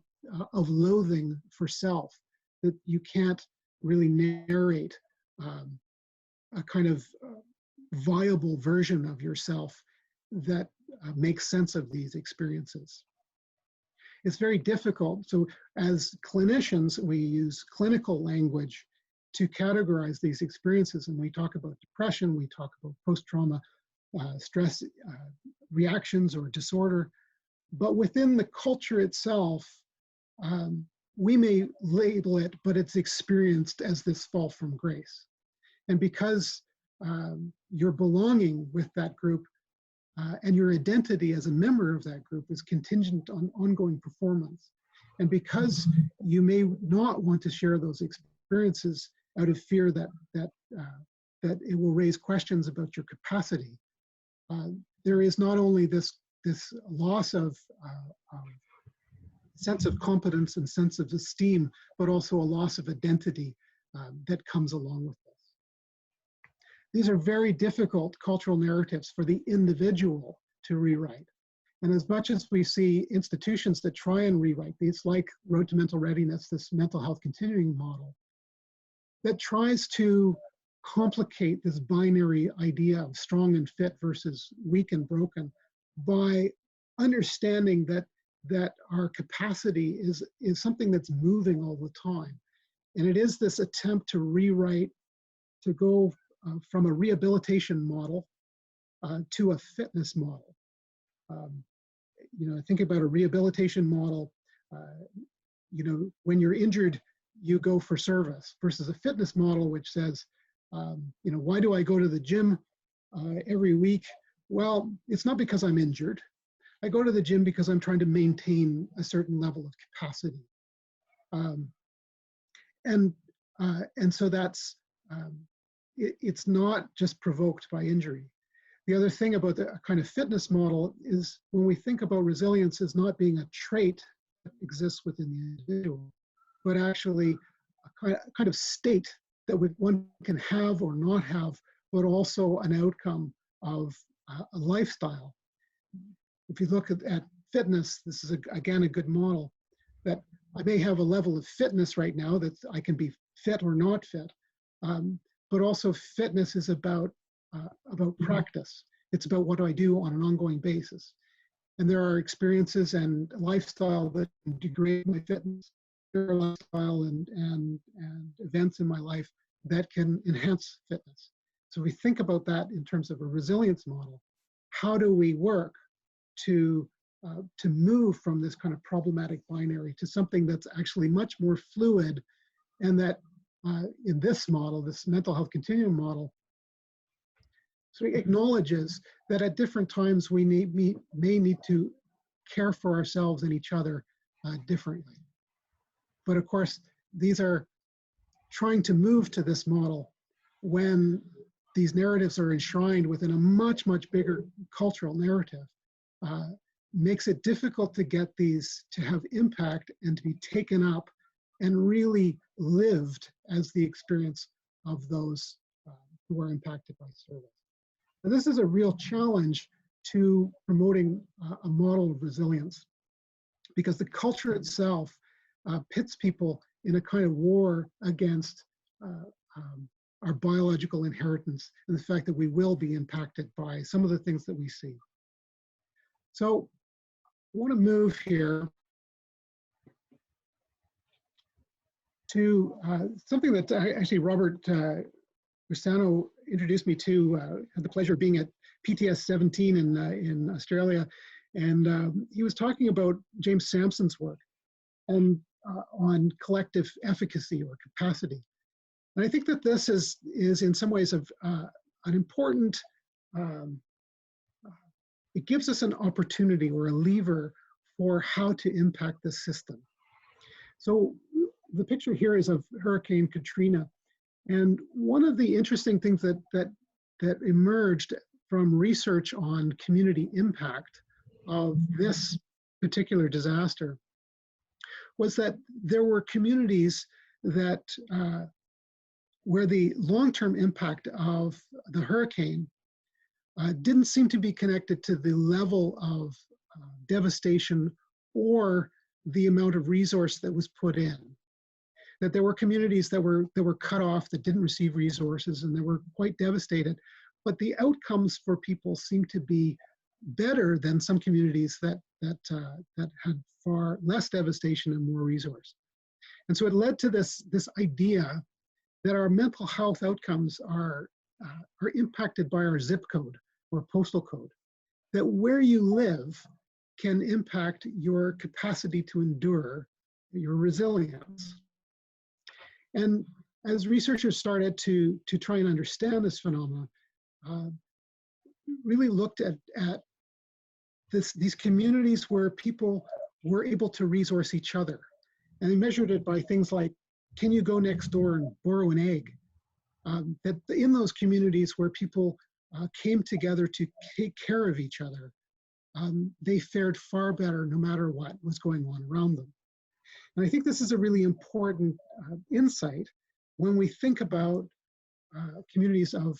of loathing for self, that you can't really narrate a kind of viable version of yourself that makes sense of these experiences. It's very difficult. So as clinicians, we use clinical language to categorize these experiences, and we talk about depression, we talk about post-trauma stress reactions or disorder, but within the culture itself, we may label it, but it's experienced as this fall from grace. And because your belonging with that group and your identity as a member of that group is contingent on ongoing performance, and because you may not want to share those experiences out of fear that it will raise questions about your capacity, there is not only this loss of sense of competence and sense of esteem, but also a loss of identity that comes along with this. These are very difficult cultural narratives for the individual to rewrite. And as much as we see institutions that try and rewrite these, like Road to Mental Readiness, this mental health continuing model, that tries to complicate this binary idea of strong and fit versus weak and broken by understanding that our capacity is something that's moving all the time. And it is this attempt to rewrite, to go from a rehabilitation model to a fitness model. Think about a rehabilitation model. When you're injured, you go for service, versus a fitness model which says, why do I go to the gym every week? Well, it's not because I'm injured. I go to the gym because I'm trying to maintain a certain level of capacity. And so that's, it's not just provoked by injury. The other thing about the kind of fitness model is when we think about resilience as not being a trait that exists within the individual, but actually a kind of state that one can have or not have, but also an outcome of a lifestyle. If you look at fitness, this is again a good model, that I may have a level of fitness right now that I can be fit or not fit, but also fitness is about practice. It's about what do I do on an ongoing basis. And there are experiences and lifestyle that degrade my fitness. There are lifestyle and events in my life that can enhance fitness. So we think about that in terms of a resilience model. How do we work to move from this kind of problematic binary to something that's actually much more fluid, and that in this model, this mental health continuum model, so it acknowledges that at different times we may need to care for ourselves and each other differently. But of course, these are trying to move to this model when these narratives are enshrined within a much, much bigger cultural narrative. Makes it difficult to get these to have impact and to be taken up and really lived as the experience of those who are impacted by service. And this is a real challenge to promoting a model of resilience, because the culture itself pits people in a kind of war against our biological inheritance and the fact that we will be impacted by some of the things that we see. So I want to move here to something that actually Robert Rustano introduced me to. Had the pleasure of being at PTS 17 in Australia, and he was talking about James Sampson's work and on collective efficacy or capacity. And I think that this is in some ways of an important. It gives us an opportunity or a lever for how to impact the system. So the picture here is of Hurricane Katrina. And one of the interesting things that emerged from research on community impact of this particular disaster was that there were communities that where the long-term impact of the hurricane didn't seem to be connected to the level of devastation or the amount of resource that was put in. That there were communities that were cut off, that didn't receive resources, and they were quite devastated. But the outcomes for people seemed to be better than some communities that had far less devastation and more resource. And so it led to this idea that our mental health outcomes are impacted by our zip code or postal code. That where you live can impact your capacity to endure, your resilience. And as researchers started to try and understand this phenomenon, really looked at these communities where people were able to resource each other. And they measured it by things like, can you go next door and borrow an egg? That in those communities where people came together to take care of each other, they fared far better no matter what was going on around them. And I think this is a really important insight when we think about communities of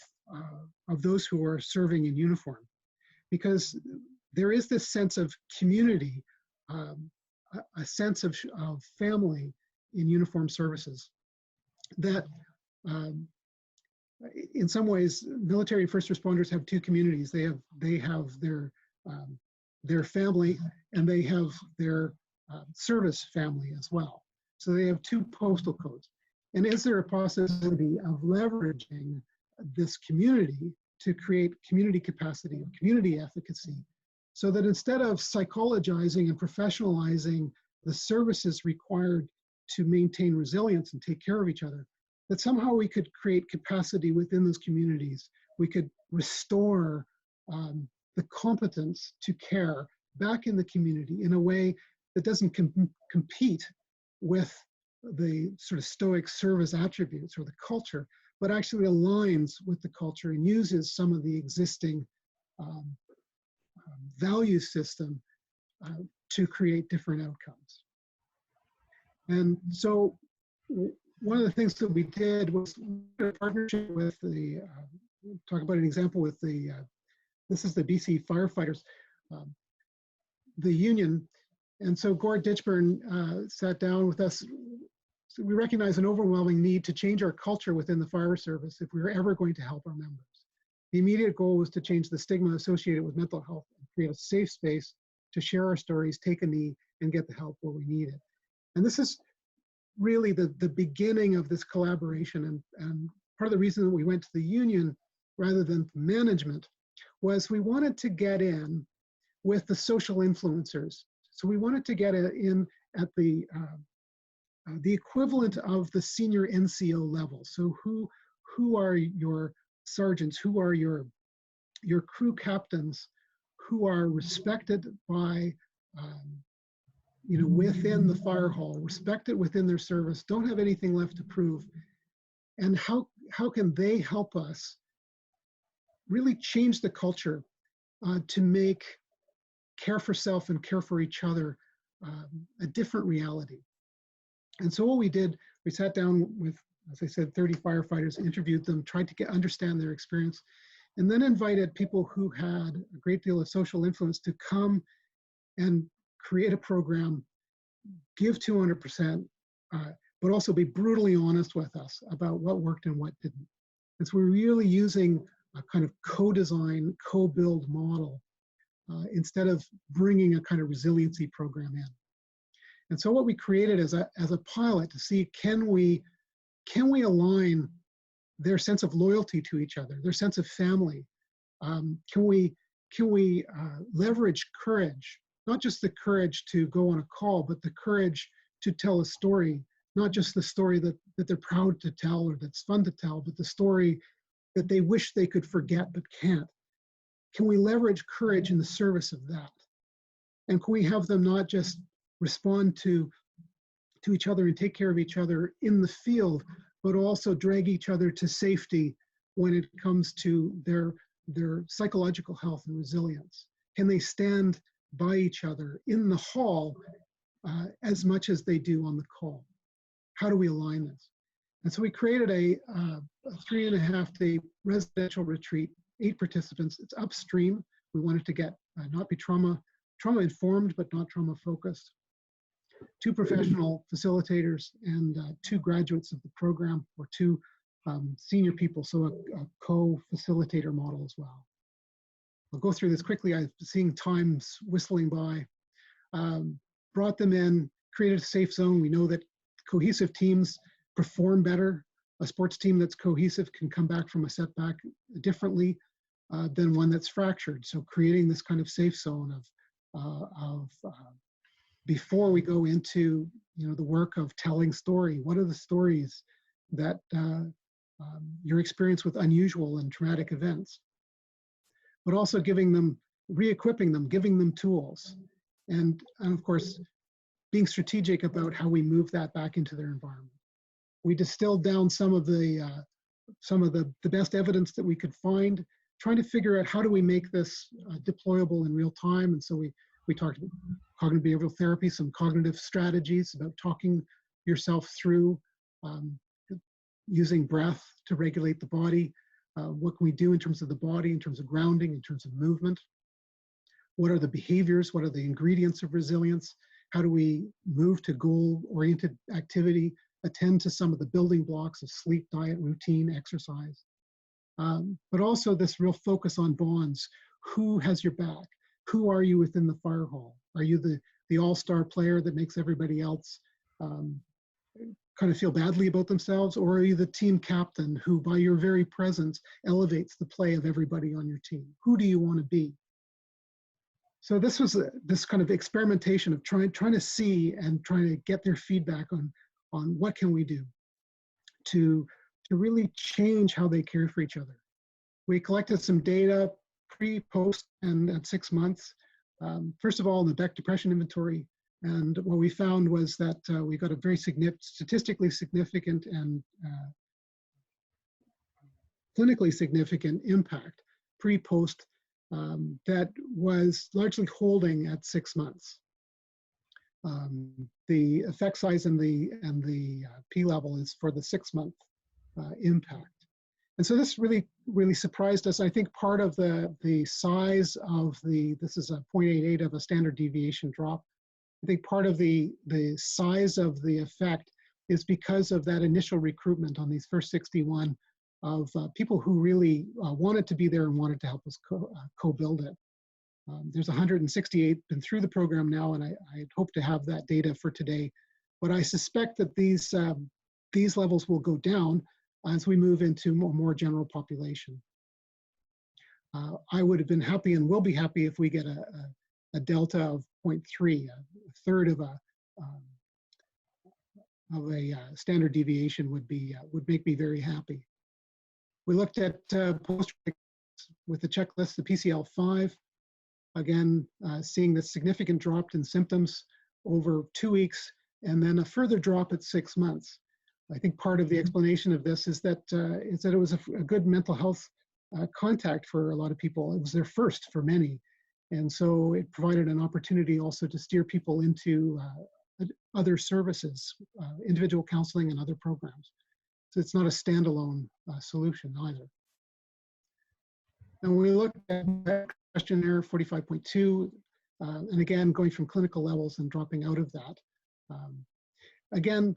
those who are serving in uniform, because there is this sense of community, a sense of family in uniform services that in some ways military and first responders have two communities. They have their family and they have their service family as well. So they have two postal codes. And is there a possibility of leveraging this community to create community capacity and community efficacy, so that instead of psychologizing and professionalizing the services required to maintain resilience and take care of each other, that somehow we could create capacity within those communities. We could restore the competence to care back in the community in a way that doesn't compete with the sort of stoic service attributes or the culture, but actually aligns with the culture and uses some of the existing value system to create different outcomes. And so one of the things that we did was a partnership with the, talk about an example with the, this is the BC firefighters, the union. And so Gord Ditchburn sat down with us. So we recognize an overwhelming need to change our culture within the fire service if we were ever going to help our members. The immediate goal was to change the stigma associated with mental health and create a safe space to share our stories, take a knee, and get the help where we need it. And this is really the beginning of this collaboration. And part of the reason that we went to the union rather than management was we wanted to get in with the social influencers. So we wanted to get in at the equivalent of the senior NCO level. So who are your sergeants? Who are your crew captains? Who are respected by within the fire hall, respected within their service, don't have anything left to prove, and how can they help us really change the culture to make care for self and care for each other a different reality. And so what we did, we sat down with, as I said, 30 firefighters, interviewed them, tried to understand their experience, and then invited people who had a great deal of social influence to come and create a program, give 200%, but also be brutally honest with us about what worked and what didn't. And so we're really using a kind of co-design, co-build model instead of bringing a kind of resiliency program in. And so what we created as a pilot to see, can we align their sense of loyalty to each other, their sense of family? Can we leverage courage, not just the courage to go on a call, but the courage to tell a story, not just the story that they're proud to tell or that's fun to tell, but the story that they wish they could forget but can't. Can we leverage courage in the service of that? And can we have them not just respond to each other and take care of each other in the field, but also drag each other to safety when it comes to their psychological health and resilience? Can they stand by each other in the hall as much as they do on the call. How do we align this? And so we created a 3.5-day residential retreat, 8 participants. It's upstream. We wanted to get, not be trauma informed, but not trauma focused. 2 professional facilitators and 2 graduates of the program, or 2 senior people, so a co-facilitator model as well. I'll go through this quickly. I'm seeing times whistling by. Brought them in, created a safe zone. We know that cohesive teams perform better. A sports team that's cohesive can come back from a setback differently than one that's fractured. So creating this kind of safe zone of before we go into the work of telling story. What are the stories that your experience with unusual and traumatic events? But also giving them, re-equipping them, giving them tools, and of course being strategic about how we move that back into their environment. We distilled down some of the best evidence that we could find, trying to figure out how do we make this deployable in real time. And so we talked about cognitive behavioral therapy, some cognitive strategies about talking yourself through using breath to regulate the body. What can we do in terms of the body, in terms of grounding, in terms of movement? What are the behaviors? What are the ingredients of resilience? How do we move to goal-oriented activity, attend to some of the building blocks of sleep, diet, routine, exercise? But also this real focus on bonds. Who has your back? Who are you within the fire hall? Are you the all-star player that makes everybody else kind of feel badly about themselves? Or are you the team captain who, by your very presence, elevates the play of everybody on your team? Who do you want to be? So this was this kind of experimentation of trying to see and trying to get their feedback on what can we do to really change how they care for each other. We collected some data pre, post, and at 6 months. First of all, in the Beck Depression Inventory, and what we found was that we got a very statistically significant and clinically significant impact pre-post that was largely holding at 6 months. The effect size and the P level is for the 6-month impact. And so this really surprised us. I think part of the size of this is a 0.88 of a standard deviation drop. I think part of the size of the effect is because of that initial recruitment on these first 61 of people who really wanted to be there and wanted to help us co-build it. There's 168 been through the program now, and I hope to have that data for today. But I suspect that these levels will go down as we move into more general population. I would have been happy and will be happy if we get a delta of 0.3, a third of a standard deviation would make me very happy. We looked at post with the checklist, the PCL-5, again, seeing the significant drop in symptoms over 2 weeks, and then a further drop at 6 months. I think part of the explanation of this is that it was a good mental health contact for a lot of people. It was their first for many. And so it provided an opportunity also to steer people into other services, individual counseling and other programs. So it's not a standalone solution either. And we looked at that questionnaire 45.2, and again, going from clinical levels and dropping out of that. Again,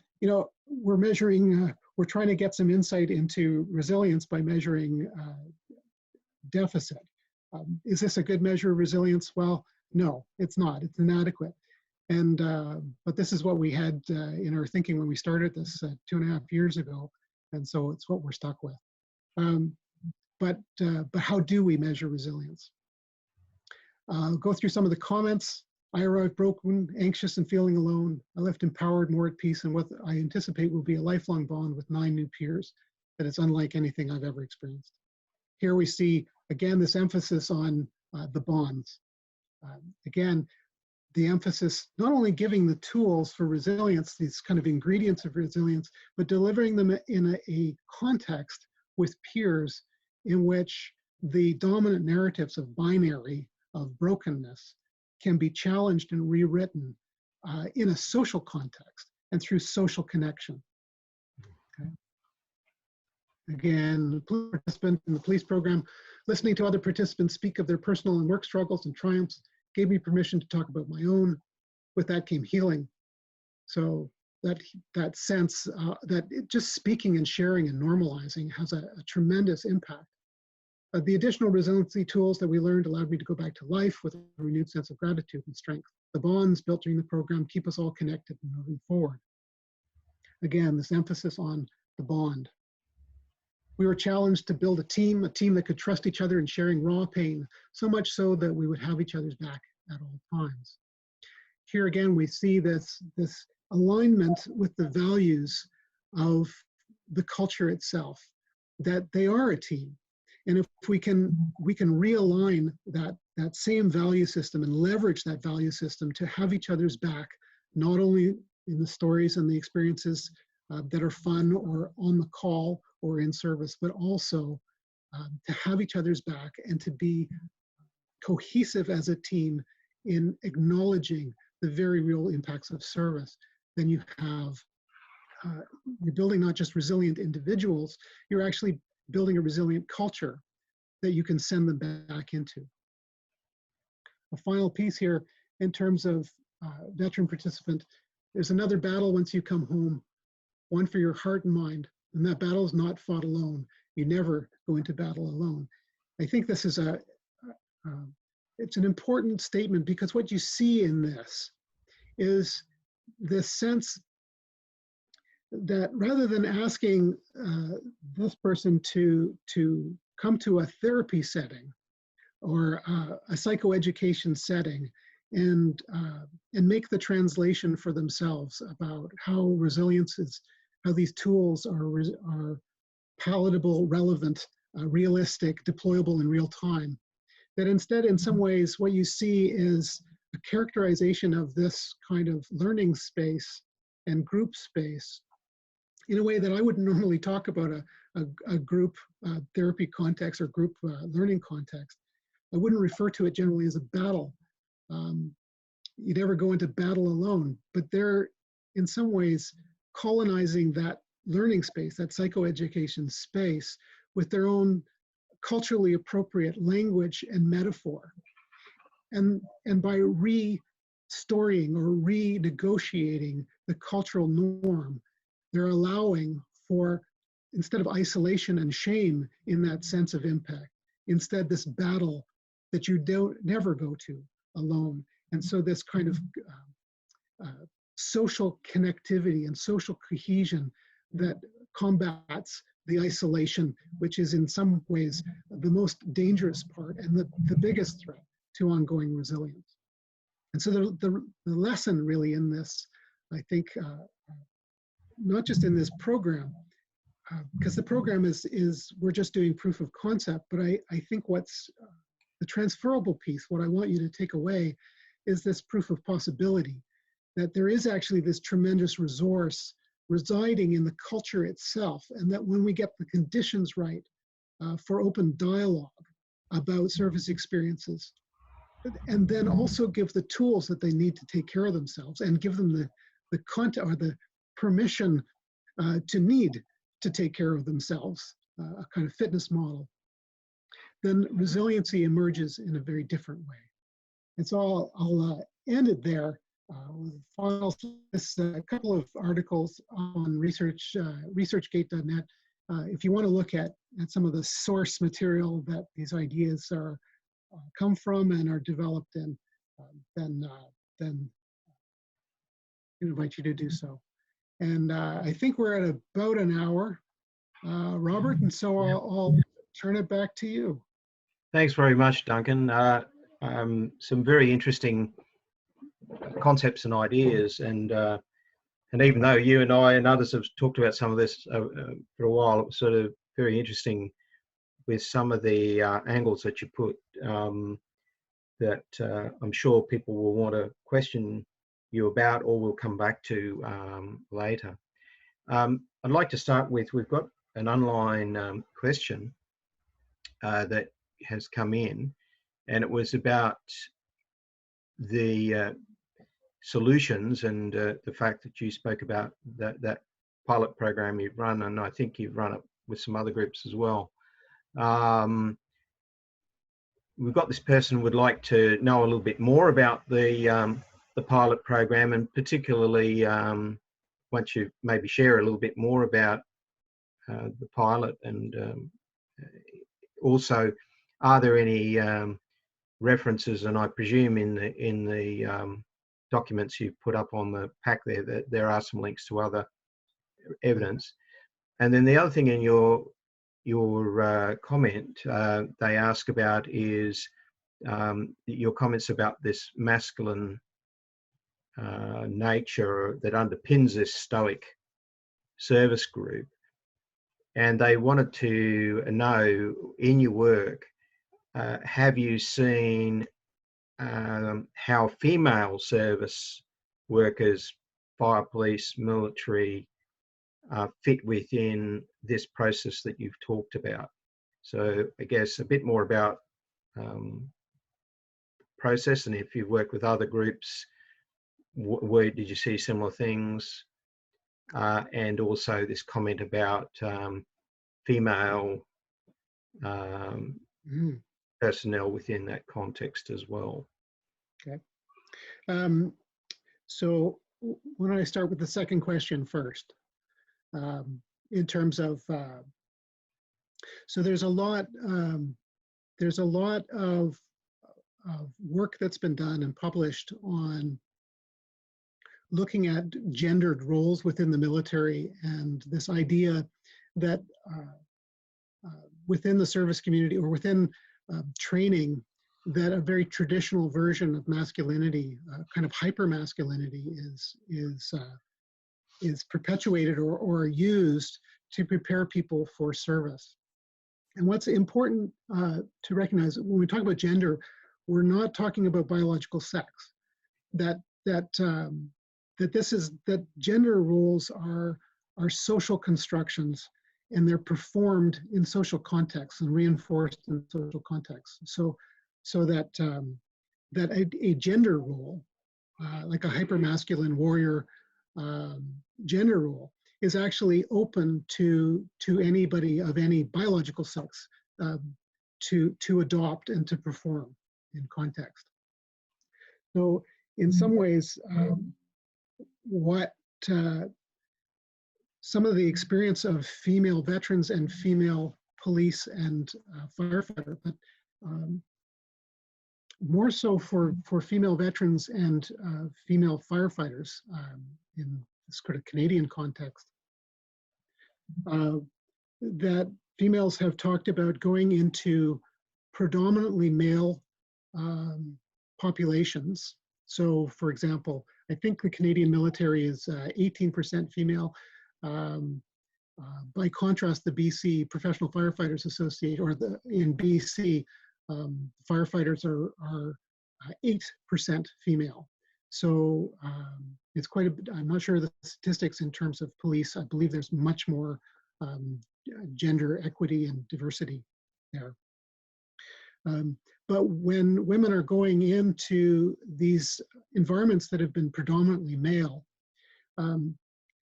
we're measuring, we're trying to get some insight into resilience by measuring deficit. Is this a good measure of resilience? Well, no, it's not. It's inadequate. And but this is what we had in our thinking when we started this 2.5 years ago, and so it's what we're stuck with. But how do we measure resilience? I'll go through some of the comments. I arrived broken, anxious, and feeling alone. I left empowered, more at peace, and what I anticipate will be a lifelong bond with 9 new peers that is unlike anything I've ever experienced. Here we see, again, this emphasis on the bonds. Again, the emphasis, not only giving the tools for resilience, these kind of ingredients of resilience, but delivering them in a context with peers in which the dominant narratives of binary, of brokenness, can be challenged and rewritten in a social context and through social connection. Okay. Again, the participant in the police program, listening to other participants speak of their personal and work struggles and triumphs gave me permission to talk about my own. With that came healing. So that sense that just speaking and sharing and normalizing has a tremendous impact. The additional resiliency tools that we learned allowed me to go back to life with a renewed sense of gratitude and strength. The bonds built during the program keep us all connected and moving forward. Again, this emphasis on the bond. We were challenged to build a team that could trust each other in sharing raw pain, so much so that we would have each other's back at all times. Here again, we see this alignment with the values of the culture itself, that they are a team. And if we can realign that same value system and leverage that value system to have each other's back, not only in the stories and the experiences that are fun or on the call or in service, but also to have each other's back and to be cohesive as a team in acknowledging the very real impacts of service, then you have, you're building not just resilient individuals, you're actually building a resilient culture that you can send them back into. A final piece here in terms of veteran participant, there's another battle once you come home, one for your heart and mind, and that battle is not fought alone. You never go into battle alone. I think this is it's an important statement because what you see in this is this sense that rather than asking this person to come to a therapy setting or a psychoeducation setting and make the translation for themselves about how resilience is, how these tools are palatable, relevant, realistic, deployable in real time, that instead in some ways what you see is a characterization of this kind of learning space and group space in a way that I wouldn't normally talk about a group therapy context or group learning context. I wouldn't refer to it generally as a battle. You never go into battle alone, but they're in some ways colonizing that learning space, that psychoeducation space, with their own culturally appropriate language and metaphor. And by restoring or renegotiating the cultural norm, they're allowing for, instead of isolation and shame in that sense of impact, instead this battle that you never go to alone. And so this kind of social connectivity and social cohesion that combats the isolation, which is in some ways the most dangerous part and the biggest threat to ongoing resilience. And so the lesson really in this, I think, not just in this program, because the program is we're just doing proof of concept, but I think what's the transferable piece, what I want you to take away is this proof of possibility, that there is actually this tremendous resource residing in the culture itself, and that when we get the conditions right for open dialogue about service experiences, and then also give the tools that they need to take care of themselves and give them the content or the permission to need to take care of themselves, a kind of fitness model, then resiliency emerges in a very different way. And so I'll end it there with a couple of articles on researchgate.net. If you want to look at some of the source material that these ideas are come from and are developed in, then I invite you to do so. And I think we're at about an hour, Robert, and so I'll turn it back to you. Thanks very much, Duncan. Some very interesting concepts and ideas, and even though you and I and others have talked about some of this for a while, it was sort of very interesting with some of the angles that you put that I'm sure people will want to question you about or will come back to later. I'd like to start with, we've got an online question that has come in, and it was about the solutions and the fact that you spoke about that pilot program you've run, and I think you've run it with some other groups as well. We've got this person who would like to know a little bit more about the pilot program, and particularly once you maybe share a little bit more about the pilot, and also, are there any references, and I presume in the documents you've put up on the pack there that there are some links to other evidence. And then the other thing in your comment they ask about is your comments about this masculine nature that underpins this stoic service group, and they wanted to know, in your work, have you seen how female service workers, fire, police, military, fit within this process that you've talked about? So I guess a bit more about process, and if you've worked with other groups, where did you see similar things? And also this comment about female personnel within that context as well. Okay. So why don't I start with the second question first? In terms of, so there's a lot of work that's been done and published on looking at gendered roles within the military, and this idea that within the service community or within training, that a very traditional version of masculinity, kind of hyper-masculinity, is perpetuated or used to prepare people for service. And what's important to recognize, when we talk about gender, we're not talking about biological sex. That gender roles are social constructions, and they're performed in social contexts and reinforced in social contexts. So that a gender role, like a hypermasculine warrior gender role, is actually open to anybody of any biological sex to adopt and to perform in context. So in some ways, some of the experience of female veterans and female police and firefighter, but more so for female veterans and female firefighters in this sort of Canadian context, that females have talked about going into predominantly male populations. So, for example, I think the Canadian military is 18% female. By contrast, the BC Professional Firefighters Association, or in BC, firefighters are 8% female. So it's quite a bit. I'm not sure of the statistics in terms of police. I believe there's much more gender equity and diversity there. But when women are going into these environments that have been predominantly male,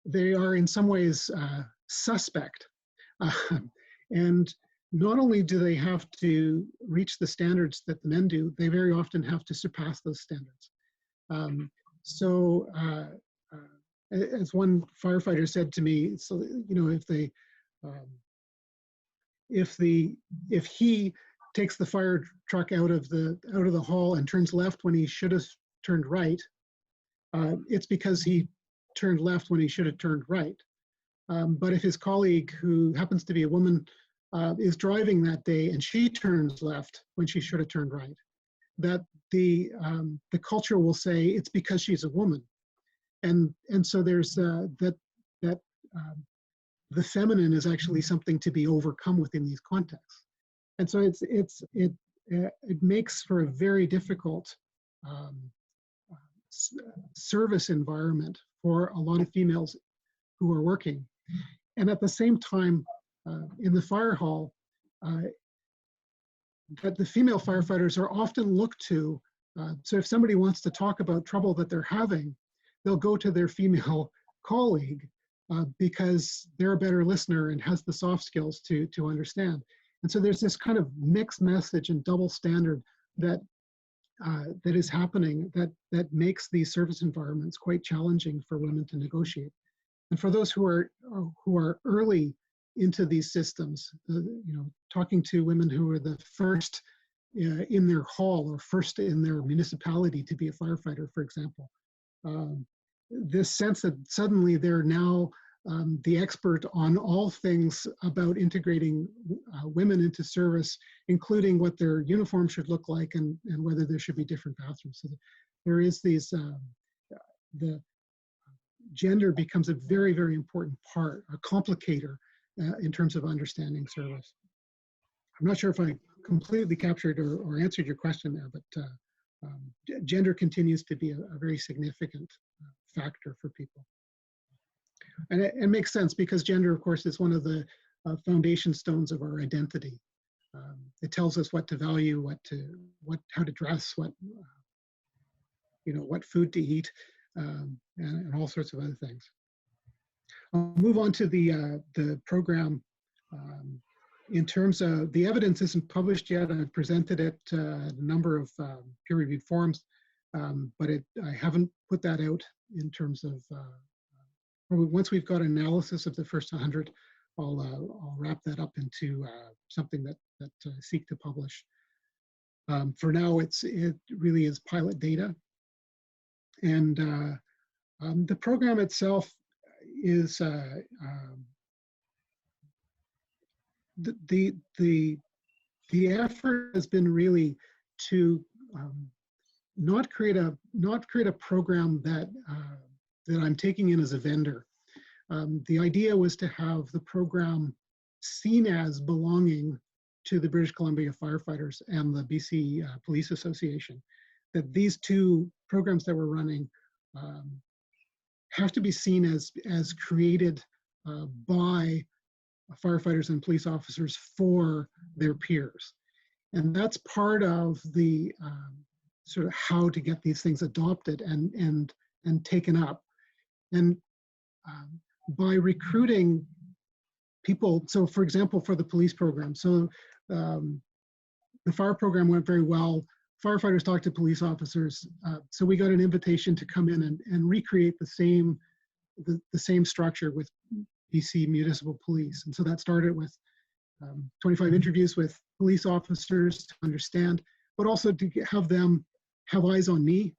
they are in some ways suspect. And not only do they have to reach the standards that the men do, they very often have to surpass those standards. As one firefighter said to me, so you know, if he takes the fire truck out of the hall and turns left when he should have turned right, it's because he turned left when he should have turned right. But if his colleague, who happens to be a woman, is driving that day and she turns left when she should have turned right, that the culture will say it's because she's a woman, and so there's the feminine is actually something to be overcome within these contexts, and so it makes for a very difficult service environment for a lot of females who are working. And at the same time, in the fire hall, that the female firefighters are often looked to So if somebody wants to talk about trouble that they're having, they'll go to their female colleague because they're a better listener and has the soft skills to understand. And so there's this kind of mixed message and double standard that that is happening that makes these service environments quite challenging for women to negotiate. And for those who are early into these systems, talking to women who are the first in their hall or first in their municipality to be a firefighter, for example, this sense that suddenly they're now the expert on all things about integrating women into service, including what their uniform should look like and whether there should be different bathrooms. So there is these, the gender becomes a very, very important part, a complicator in terms of understanding service. I'm not sure if I completely captured or answered your question there, but gender continues to be a very significant factor for people. And it makes sense because gender, of course, is one of the foundation stones of our identity. It tells us what to value, how to dress, what food to eat, and all sorts of other things. I'll move on to the program. In terms of the evidence isn't published yet. I've presented it at a number of peer-reviewed forums, but I haven't put that out in terms of once we've got analysis of the first 100, I'll wrap that up into something that I seek to publish. For now, it really is pilot data, and the program itself is the effort has been really to not create a program that I'm taking in as a vendor. The idea was to have the program seen as belonging to the British Columbia firefighters and the BC Police Association. That these two programs that we're running have to be seen as created by firefighters and police officers for their peers. And that's part of the sort of how to get these things adopted and taken up. And by recruiting people, so for example, for the police program, so the fire program went very well. Firefighters talked to police officers, so we got an invitation to come in and recreate the same structure with BC Municipal Police. And so that started with 25 interviews with police officers to understand, but also to have them have eyes on me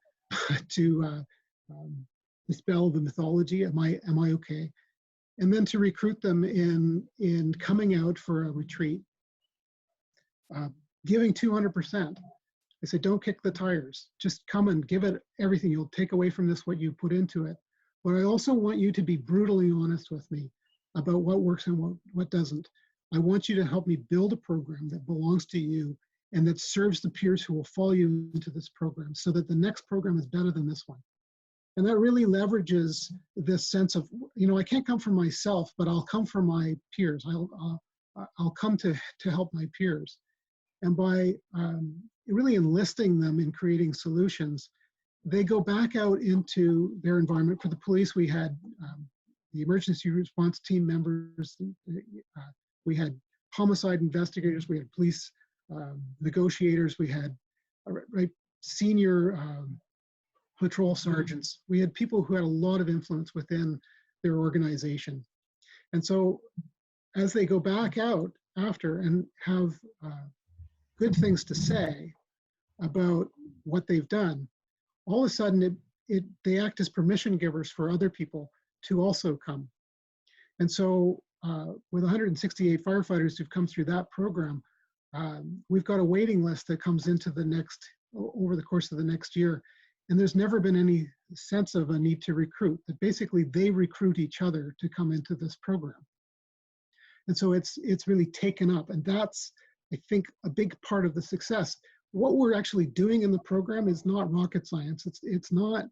to dispel the mythology. Am I okay? And then to recruit them in coming out for a retreat, giving 200%. I said, don't kick the tires. Just come and give it everything. You'll take away from this what you put into it. But I also want you to be brutally honest with me about what works and what doesn't. I want you to help me build a program that belongs to you and that serves the peers who will follow you into this program so that the next program is better than this one. And that really leverages this sense of, I can't come from myself, but I'll come from my peers. I'll come to help my peers. And by really enlisting them in creating solutions, they go back out into their environment. For the police, we had the emergency response team members, we had homicide investigators, we had police negotiators, we had senior patrol sergeants. We had people who had a lot of influence within their organization. And so as they go back out after and have good things to say about what they've done, all of a sudden they act as permission givers for other people to also come. And so with 168 firefighters who've come through that program, we've got a waiting list that comes into over the course of the next year. And there's never been any sense of a need to recruit, that basically they recruit each other to come into this program. And so it's really taken up. And that's, I think, a big part of the success. What we're actually doing in the program is not rocket science. It's not,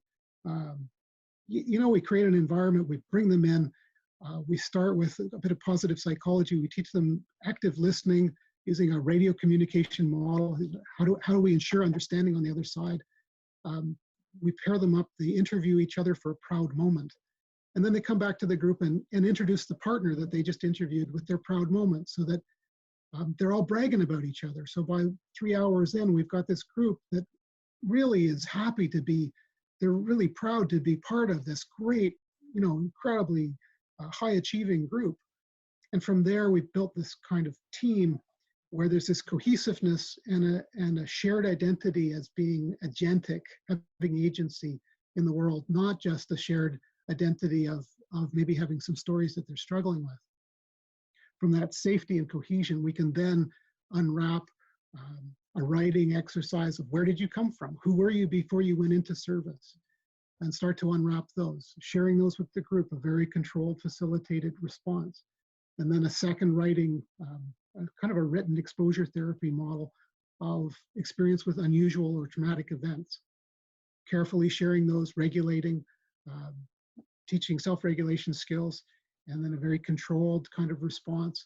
we create an environment, we bring them in, we start with a bit of positive psychology, we teach them active listening using a radio communication model. How do we ensure understanding on the other side? we pair them up, they interview each other for a proud moment. And then they come back to the group and introduce the partner that they just interviewed with their proud moment, so that they're all bragging about each other. So by 3 hours in, we've got this group that really is happy to be, they're really proud to be part of this great, incredibly high achieving group. And from there, we've built this kind of team where there's this cohesiveness and a shared identity as being agentic, having agency in the world, not just a shared identity of maybe having some stories that they're struggling with. From that safety and cohesion, we can then unwrap a writing exercise of where did you come from? Who were you before you went into service? And start to unwrap those, sharing those with the group, a very controlled, facilitated response. And then a second writing, kind of a written exposure therapy model of experience with unusual or traumatic events. Carefully sharing those, regulating, teaching self-regulation skills, and then a very controlled kind of response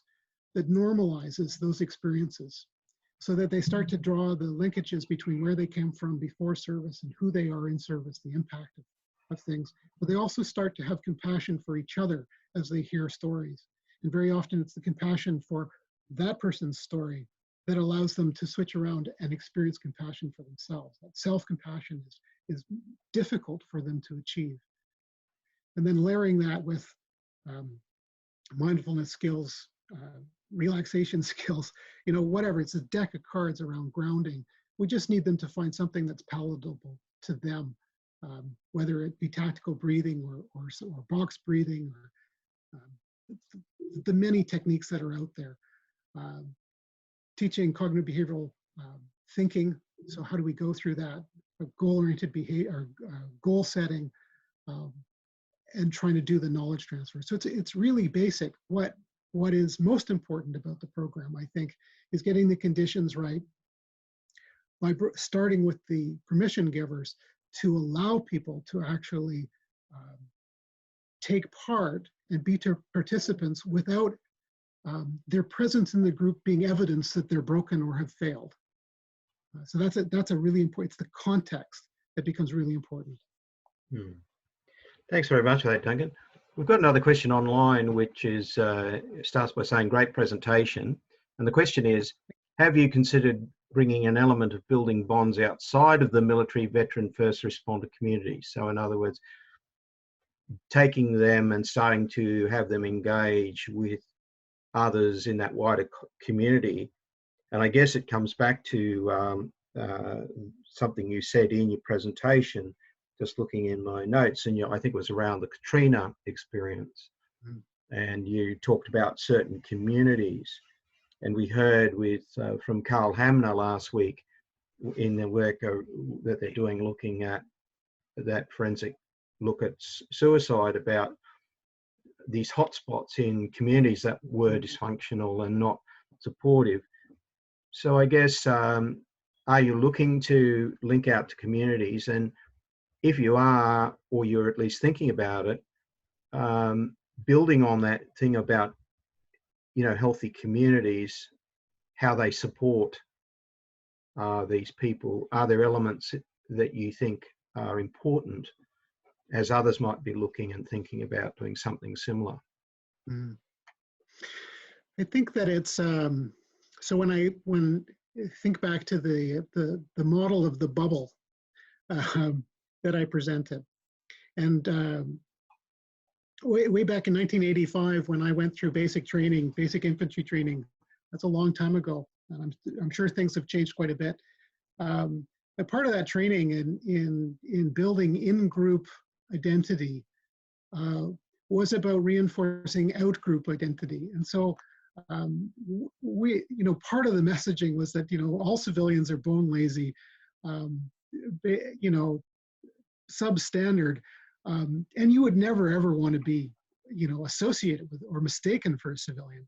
that normalizes those experiences so that they start to draw the linkages between where they came from before service and who they are in service, the impact of things. But they also start to have compassion for each other as they hear stories. And very often it's the compassion for that person's story that allows them to switch around and experience compassion for themselves. That self-compassion is difficult for them to achieve. And then layering that with mindfulness skills, relaxation skills, whatever, it's a deck of cards around grounding. We just need them to find something that's palatable to them, whether it be tactical breathing or box breathing, or the many techniques that are out there. Teaching cognitive behavioral thinking. So how do we go through that? Goal-oriented behavior, goal setting, and trying to do the knowledge transfer. So it's really basic. What is most important about the program, I think, is getting the conditions right by starting with the permission givers to allow people to actually take part and be participants without their presence in the group being evidence that they're broken or have failed. So that's a really important, it's the context that becomes really important. Thanks very much for that, Duncan. We've got another question online, which is starts by saying, great presentation. And the question is, have you considered bringing an element of building bonds outside of the military, veteran, first responder community? So in other words, taking them and starting to have them engage with others in that wider community. And I guess it comes back to something you said in your presentation, just looking in my notes, and I think it was around the Katrina experience. And you talked about certain communities. And we heard from Carl Hamner last week in the work that they're doing, looking at that forensic look at suicide, about these hotspots in communities that were dysfunctional and not supportive. So I guess, are you looking to link out to communities? And if you are, or you're at least thinking about it, building on that thing about, healthy communities, how they support these people, are there elements that you think are important as others might be looking and thinking about doing something similar? I think that it's, so when I think back to the model of the bubble that I presented, and way back in 1985, when I went through basic infantry training, that's a long time ago, and I'm sure things have changed quite a bit. A part of that training in building in-group identity was about reinforcing out-group identity. And so part of the messaging was that, all civilians are bone lazy, substandard, and you would never ever want to be, associated with or mistaken for a civilian,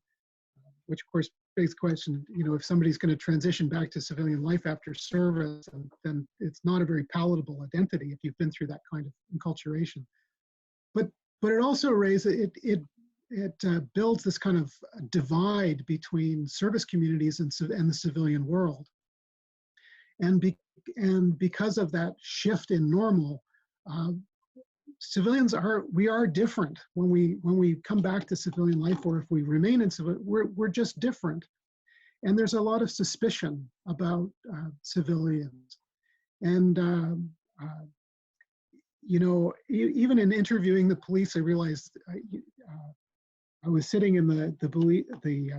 which of course begs the question, if somebody's going to transition back to civilian life after service, then it's not a very palatable identity if you've been through that kind of enculturation. But it also raises, it builds this kind of divide between service communities and the civilian world. And and because of that shift in normal, civilians we are different when we come back to civilian life, or if we remain in civilian, we're just different. And there's a lot of suspicion about civilians. And, you know, even in interviewing the police, I realized I was sitting in the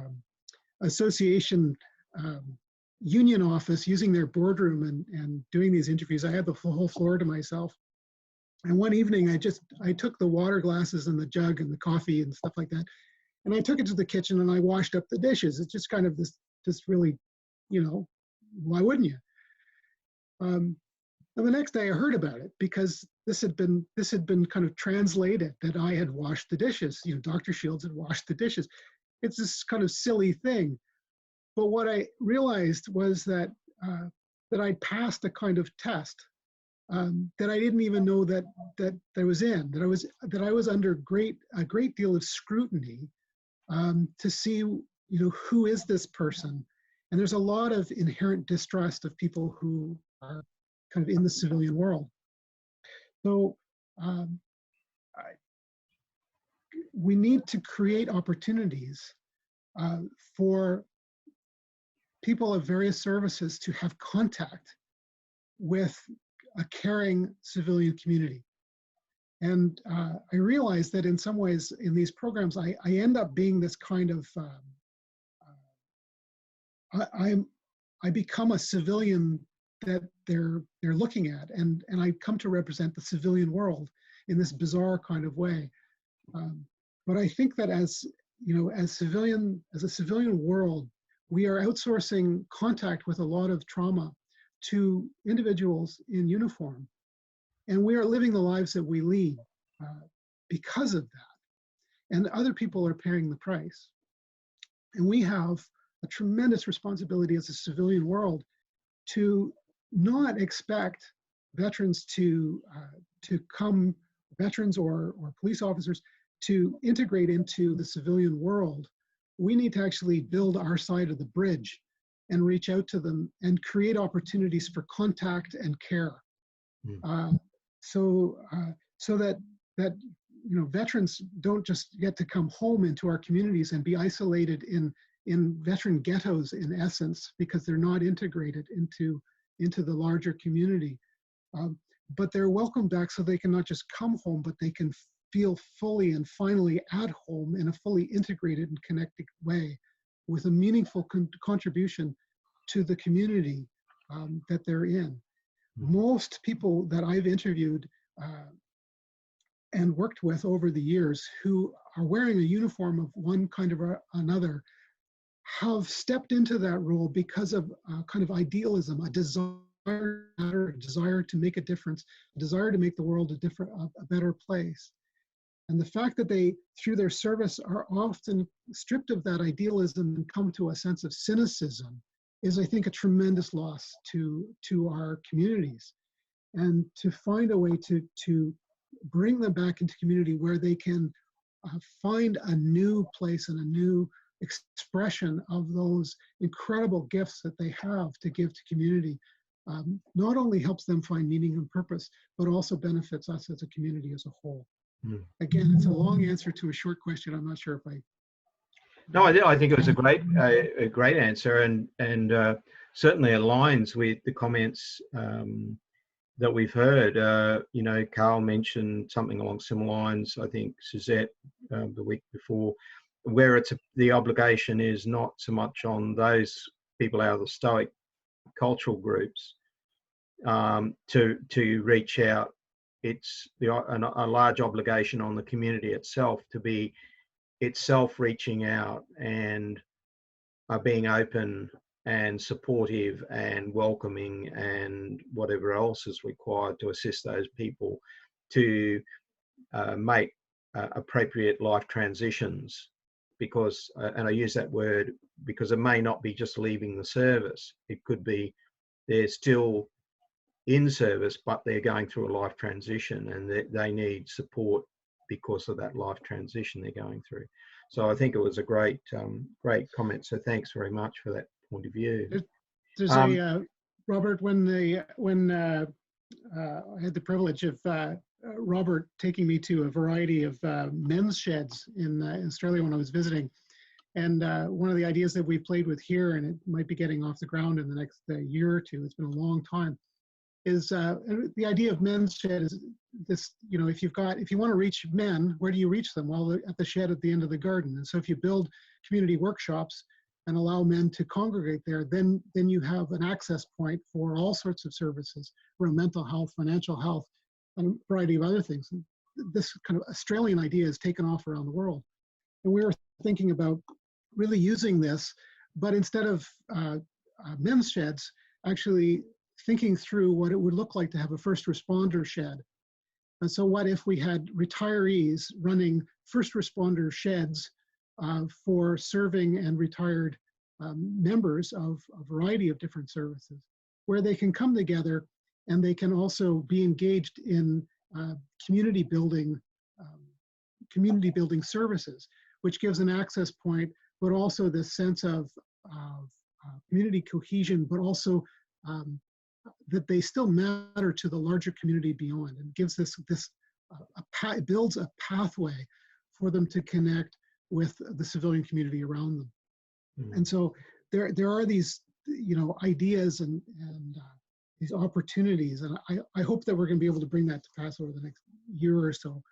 association union office using their boardroom and doing these interviews. I had the whole floor to myself. And one evening I took the water glasses and the jug and the coffee and stuff like that, and I took it to the kitchen and I washed up the dishes. It's just kind of this really, you know, why wouldn't you? And the next day I heard about it, because this had been kind of translated that I had washed the dishes. You know, Dr. Shields had washed the dishes. It's this kind of silly thing. But what I realized was that I'd passed a kind of test that I didn't even know that I was in, that I was under a great deal of scrutiny to see, you know, who is this person? And there's a lot of inherent distrust of people who are kind of in the civilian world. So we need to create opportunities for people of various services to have contact with a caring civilian community. And I realized that in some ways in these programs, I end up being this kind of, I become a civilian that they're looking at, and I come to represent the civilian world in this bizarre kind of way. But I think that as you know, as a civilian world, we are outsourcing contact with a lot of trauma to individuals in uniform, and we are living the lives that we lead because of that. And other people are paying the price. And we have a tremendous responsibility as a civilian world to not expect veterans to come, veterans or police officers, to integrate into the civilian world. We need to actually build our side of the bridge and reach out to them and create opportunities for contact and care. So that you know, veterans don't just get to come home into our communities and be isolated in veteran ghettos in essence, because they're not integrated into the larger community. But they're welcome back, so they can not just come home, but they can feel fully and finally at home in a fully integrated and connected way, with a meaningful contribution to the community that they're in. Most people that I've interviewed and worked with over the years who are wearing a uniform of one kind or another have stepped into that role because of kind of idealism, a desire to make a difference, a desire to make the world a better place. And the fact that they, through their service, are often stripped of that idealism and come to a sense of cynicism is, I think, a tremendous loss to our communities. And to find a way to bring them back into community where they can find a new place and a new expression of those incredible gifts that they have to give to community, not only helps them find meaning and purpose, but also benefits us as a community as a whole. Again, it's a long answer to a short question. I'm not sure if I... No, I think it was a great answer, and certainly aligns with the comments that we've heard. You know, Carl mentioned something along similar lines. I think Suzette the week before, where the obligation is not so much on those people out of the Stoic cultural groups to reach out. It's a large obligation on the community itself to be itself reaching out and being open and supportive and welcoming and whatever else is required to assist those people to make appropriate life transitions. Because, and I use that word because it may not be just leaving the service. It could be they're still in service, but they're going through a life transition, and they need support because of that life transition they're going through. So I think it was a great comment. So thanks very much for that point of view. There's Robert, when I had the privilege of Robert taking me to a variety of men's sheds in Australia when I was visiting, and one of the ideas that we played with here, and it might be getting off the ground in the next year or two, it's been a long time, is the idea of men's shed is this, you know, if you want to reach men, where do you reach them? Well, at the shed at the end of the garden. And so if you build community workshops and allow men to congregate there, then you have an access point for all sorts of services around mental health, financial health, and a variety of other things. And this kind of Australian idea is taken off around the world. And we were thinking about really using this, but instead of men's sheds, actually thinking through what it would look like to have a first responder shed. And so what if we had retirees running first responder sheds for serving and retired members of a variety of different services, where they can come together and they can also be engaged in community building services, which gives an access point, but also this sense of community cohesion, but also that they still matter to the larger community beyond, and gives it builds a pathway for them to connect with the civilian community around them. Mm-hmm. And so there are these, you know, ideas and these opportunities, and I hope that we're going to be able to bring that to pass over the next year or so.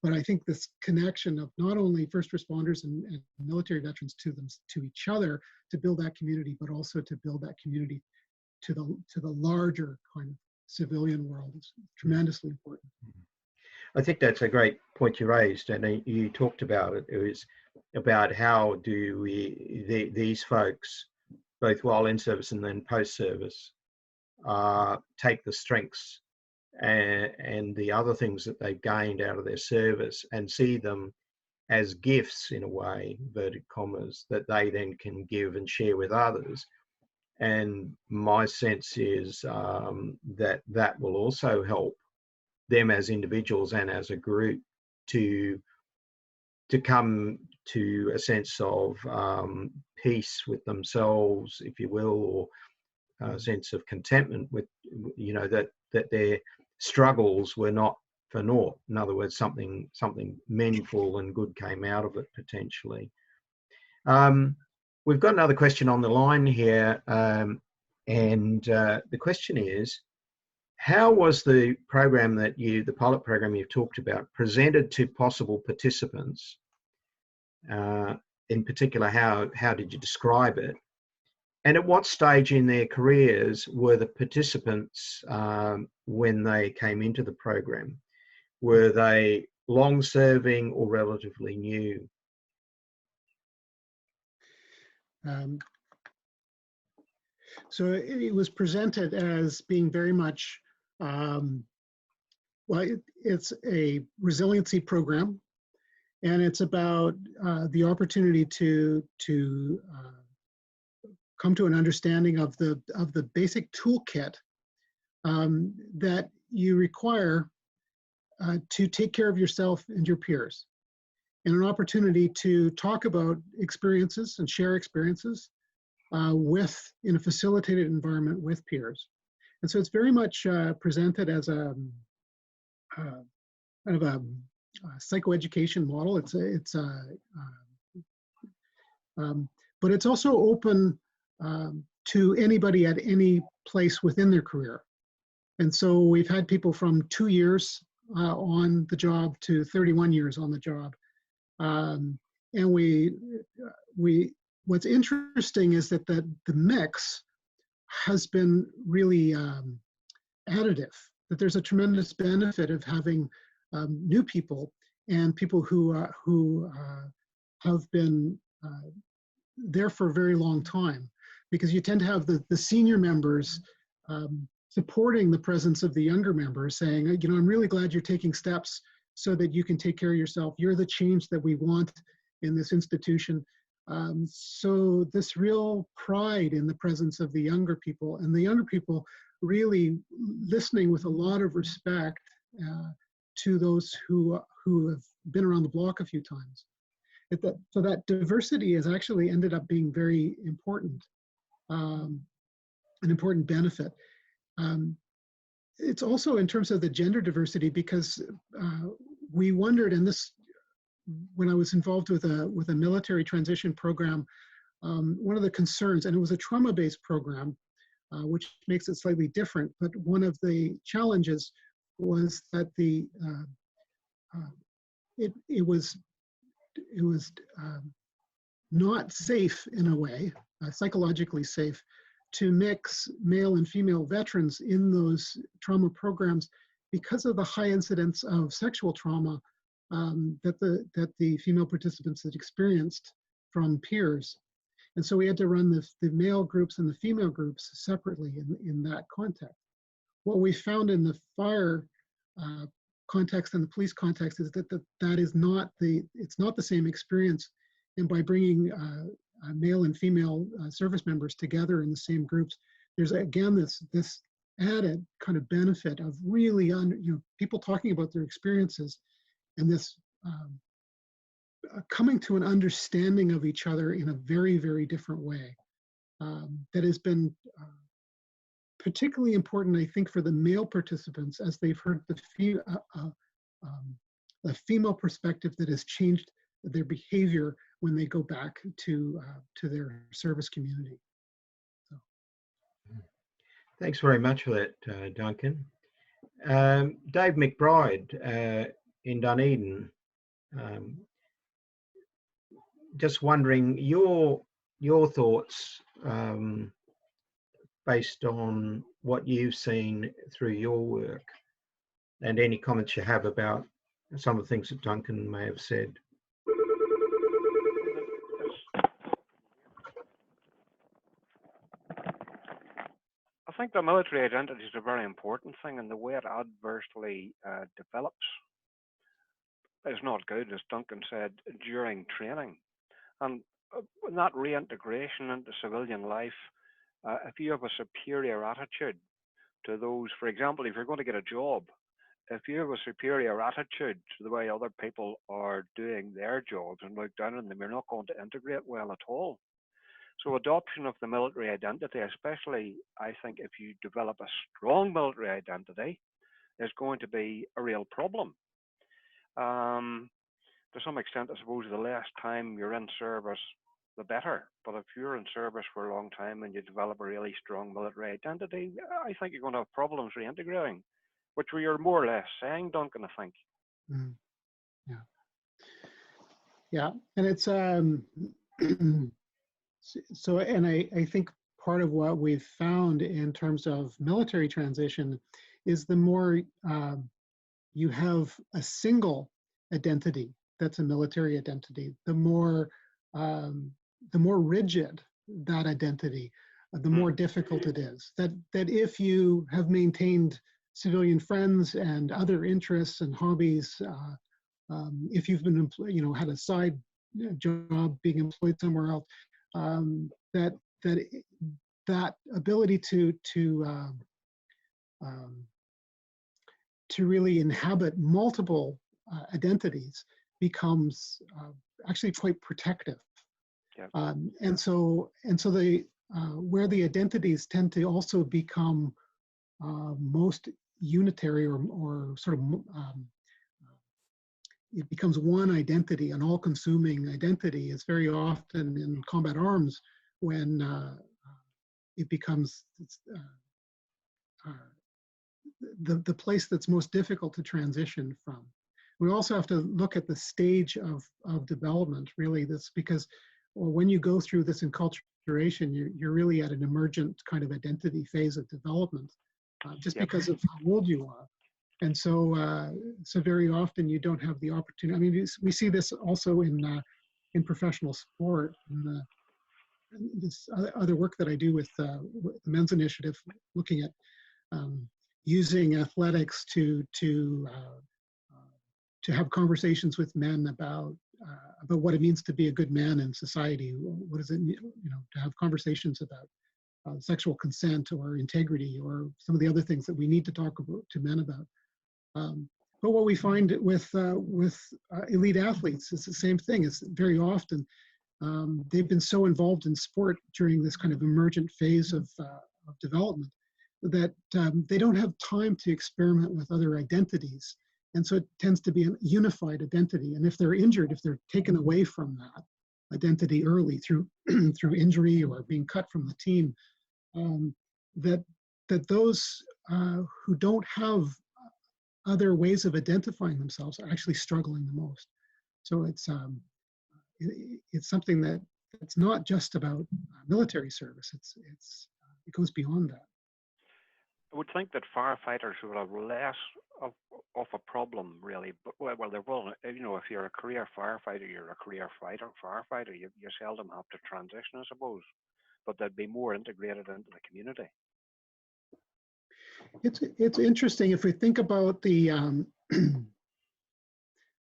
But I think this connection of not only first responders and military veterans to each other to build that community, but also to build that community to the larger kind of civilian world is tremendously important. I think that's a great point you raised, and you talked about it. It was about how do these folks, both while in service and then post-service, take the strengths and the other things that they've gained out of their service and see them as gifts, in a way, inverted commas, that they then can give and share with others. And my sense is that will also help them as individuals and as a group to come to a sense of peace with themselves, if you will, or a sense of contentment with, you know, that their struggles were not for naught. In other words, something meaningful and good came out of it potentially. We've got another question on the line here, and the question is, how was the program the pilot program you've talked about, presented to possible participants? In particular, how did you describe it? And at what stage in their careers were the participants when they came into the program? Were they long-serving or relatively new? So it was presented as being very much, it's a resiliency program, and it's about the opportunity to come to an understanding of the basic toolkit that you require to take care of yourself and your peers, and an opportunity to talk about experiences and share experiences in a facilitated environment with peers. And so it's very much presented as a kind of a psychoeducation model. But it's also open to anybody at any place within their career. And so we've had people from 2 years on the job to 31 years on the job. And what's interesting is that the mix has been really additive, that there's a tremendous benefit of having new people and people who have been there for a very long time, because you tend to have the senior members supporting the presence of the younger members, saying, you know, I'm really glad you're taking steps so that you can take care of yourself. You're the change that we want in this institution. So this real pride in the presence of the younger people, and the younger people really listening with a lot of respect to those who have been around the block a few times. So that diversity has actually ended up being very important. an important benefit. It's also in terms of the gender diversity, because we wondered, and this, when I was involved with a military transition program, one of the concerns, and it was a trauma-based program, which makes it slightly different, but one of the challenges was that it was not safe in a way, psychologically safe, to mix male and female veterans in those trauma programs because of the high incidence of sexual trauma that the female participants had experienced from peers. And so we had to run the male groups and the female groups separately in that context. What we found in the fire context and the police context is that that is not it's not the same experience. And by bringing male and female service members together in the same groups, there's again this added kind of benefit of really people talking about their experiences, and this coming to an understanding of each other in a very, very different way. That has been particularly important, I think, for the male participants, as they've heard the female perspective that has changed their behavior when they go back to their service community. So. Thanks very much for that, Duncan. Dave McBride in Dunedin, just wondering your thoughts based on what you've seen through your work, and any comments you have about some of the things that Duncan may have said. I think the military identity is a very important thing, and the way it adversely develops is not good, as Duncan said, during training. And that reintegration into civilian life, if you have a superior attitude to those, for example, if you're going to get a job, if you have a superior attitude to the way other people are doing their jobs and look down on them, you're not going to integrate well at all. So adoption of the military identity, especially, I think, if you develop a strong military identity, is going to be a real problem. To some extent, I suppose the less time you're in service, the better. But if you're in service for a long time and you develop a really strong military identity, I think you're going to have problems reintegrating, which you're more or less saying, Duncan, I think. Mm. Yeah, and it's so, and I think part of what we've found in terms of military transition is the more you have a single identity that's a military identity, the more rigid that identity, the more difficult it is. That if you have maintained civilian friends and other interests and hobbies, if you've been had a side job being employed somewhere else, that ability to really inhabit multiple identities becomes actually quite protective. Yeah. And so the where the identities tend to also become most unitary or sort of it becomes one identity, an all-consuming identity, is very often in combat arms when it becomes the place that's most difficult to transition from. We also have to look at the stage of development, really. That's because when you go through this enculturation, you're really at an emergent kind of identity phase of development, just because of how old you are. And so, so very often you don't have the opportunity. I mean, we see this also in professional sport. And this other work that I do with the Men's Initiative, looking at using athletics to have conversations with men about what it means to be a good man in society. What does it mean, to have conversations about sexual consent or integrity or some of the other things that we need to talk to men about. But what we find with elite athletes is the same thing. It's very often they've been so involved in sport during this kind of emergent phase of development, that they don't have time to experiment with other identities. And so it tends to be a unified identity. And if they're injured, if they're taken away from that identity early through through injury or being cut from the team, that those who don't have other ways of identifying themselves are actually struggling the most. So it's something that it's not just about military service. It goes beyond that. I would think that firefighters would have less of a problem, really. But well, there will. You know, if you're a career firefighter, you're a career firefighter. You seldom have to transition, I suppose. But they'd be more integrated into the community. It's interesting if we think about the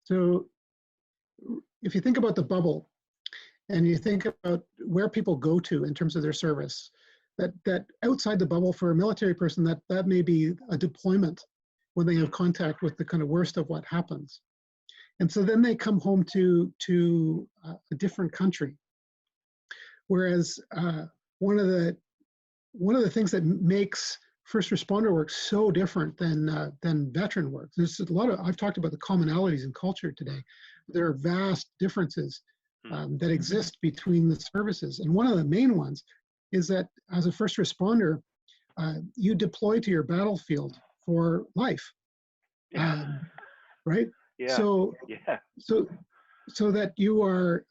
so if you think about the bubble, and you think about where people go to in terms of their service, that outside the bubble for a military person, that may be a deployment when they have contact with the kind of worst of what happens. And so then they come home to a different country. Whereas one of the things that makes first responder work so different than veteran work. There's a lot of, I've talked about the commonalities in culture today. There are vast differences that exist between the services. And one of the main ones is that as a first responder, you deploy to your battlefield for life, right? Yeah. So that you are,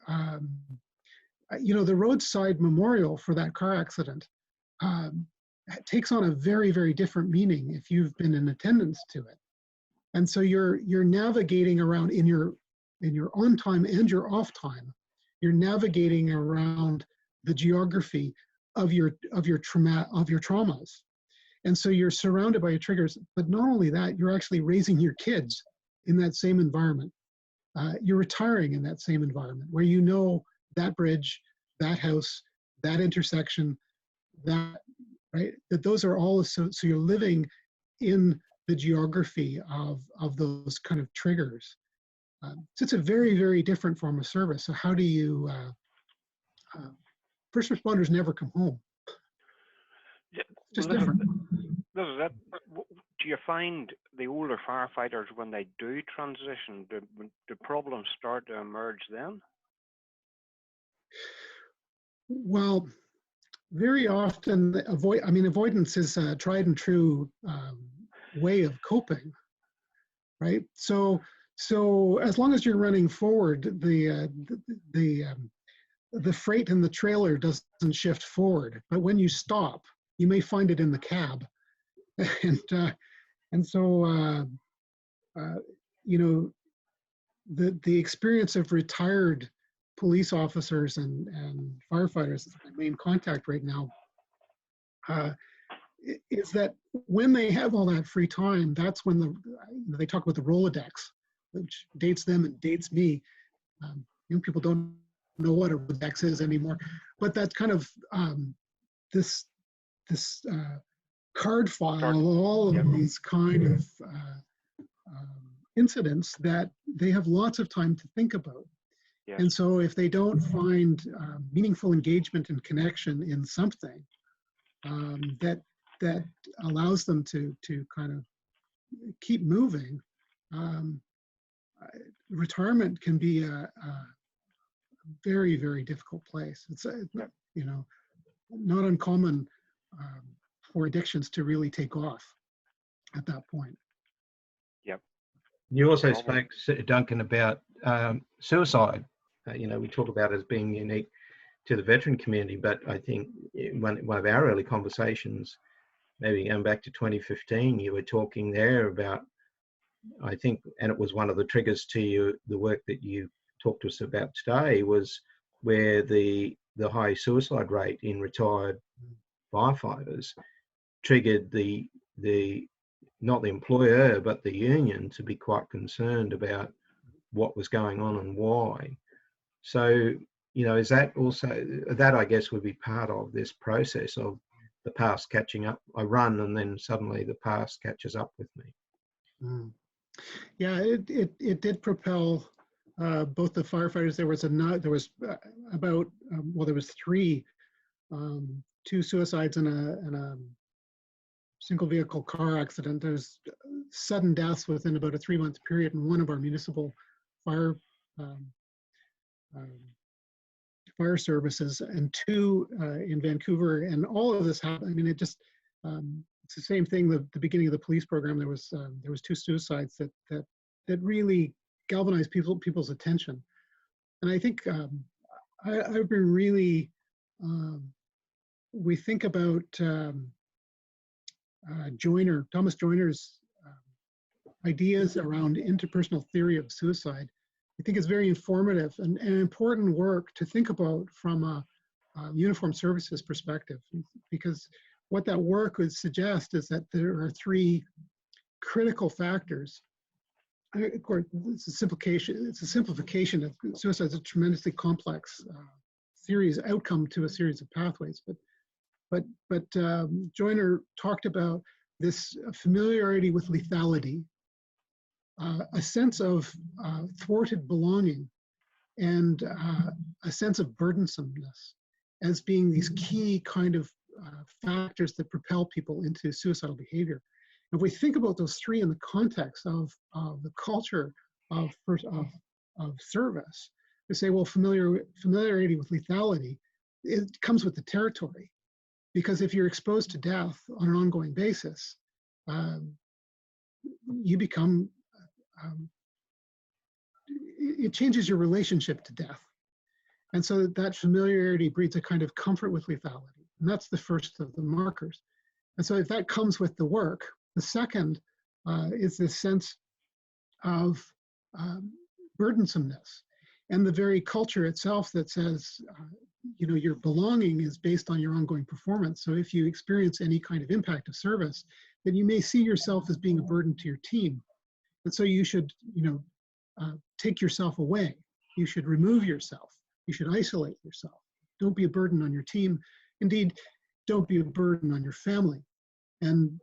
you know, the roadside memorial for that car accident takes on a very, very different meaning if you've been in attendance to it. And so you're navigating around in your on time and your off time. You're navigating around the geography of your traumas. And so you're surrounded by your triggers, but not only that, you're actually raising your kids in that same environment. You're retiring in that same environment where you know that bridge, that house, that intersection, that, right? That those are all, so you're living in the geography of those kind of triggers. So it's a very, very different form of service. So how do you, first responders never come home. Just different. This is it. Do you find the older firefighters, when they do transition, do problems start to emerge then? Well, very often, avoidance is a tried and true way of coping, right? So as long as you're running forward, the freight in the trailer doesn't shift forward. But when you stop, you may find it in the cab, and so you know, the experience of retired police officers and firefighters, my main contact right now, is that when they have all that free time, that's when they talk about the Rolodex, which dates them and dates me. Young people don't know what a Rolodex is anymore, but that's kind of this card file of all of these kind of incidents that they have lots of time to think about. Yes. And so if they don't find meaningful engagement and connection in something that allows them to kind of keep moving, retirement can be a very, very difficult place. It's you know, not uncommon for addictions to really take off at that point. Yep. You also spoke, Duncan, about suicide. You know, we talk about it as being unique to the veteran community, but I think one of our early conversations, maybe going back to 2015, you were talking there about, I think, and it was one of the triggers to you, the work that you talked to us about today, was where the high suicide rate in retired firefighters triggered the not the employer but the union to be quite concerned about what was going on and why. So, you know, is that also, that I guess would be part of this process of the past catching up? I run and then suddenly the past catches up with me. Yeah, it did propel both the firefighters. There was about there was 3 2 suicides in a single vehicle car accident. There's sudden deaths within about a 3-month period in one of our municipal fire fire services, and 2 in Vancouver. And all of this happened. I mean, it just it's the same thing. The beginning of the police program, there was 2 suicides that really galvanized people's attention. And I think I've been really we think about Thomas Joyner's ideas around interpersonal theory of suicide. I think it's very informative and important work to think about from a uniformed services perspective, because what that work would suggest is that there are 3 critical factors. Of course, it's a simplification of suicide. It's a tremendously complex series outcome to a series of pathways. But Joyner talked about this familiarity with lethality, a sense of thwarted belonging, and a sense of burdensomeness as being these key kind of factors that propel people into suicidal behavior. If we think about those 3 in the context of the culture of service, we say, well, familiarity with lethality, it comes with the territory. Because if you're exposed to death on an ongoing basis, you become, it changes your relationship to death. And so that familiarity breeds a kind of comfort with lethality. And that's the first of the markers. And so if that comes with the work, the second is this sense of burdensomeness, and the very culture itself that says, you know, your belonging is based on your ongoing performance. So if you experience any kind of impact of service, then you may see yourself as being a burden to your team. And so you should, you know, take yourself away. You should remove yourself. You should isolate yourself. Don't be a burden on your team. Indeed, don't be a burden on your family. And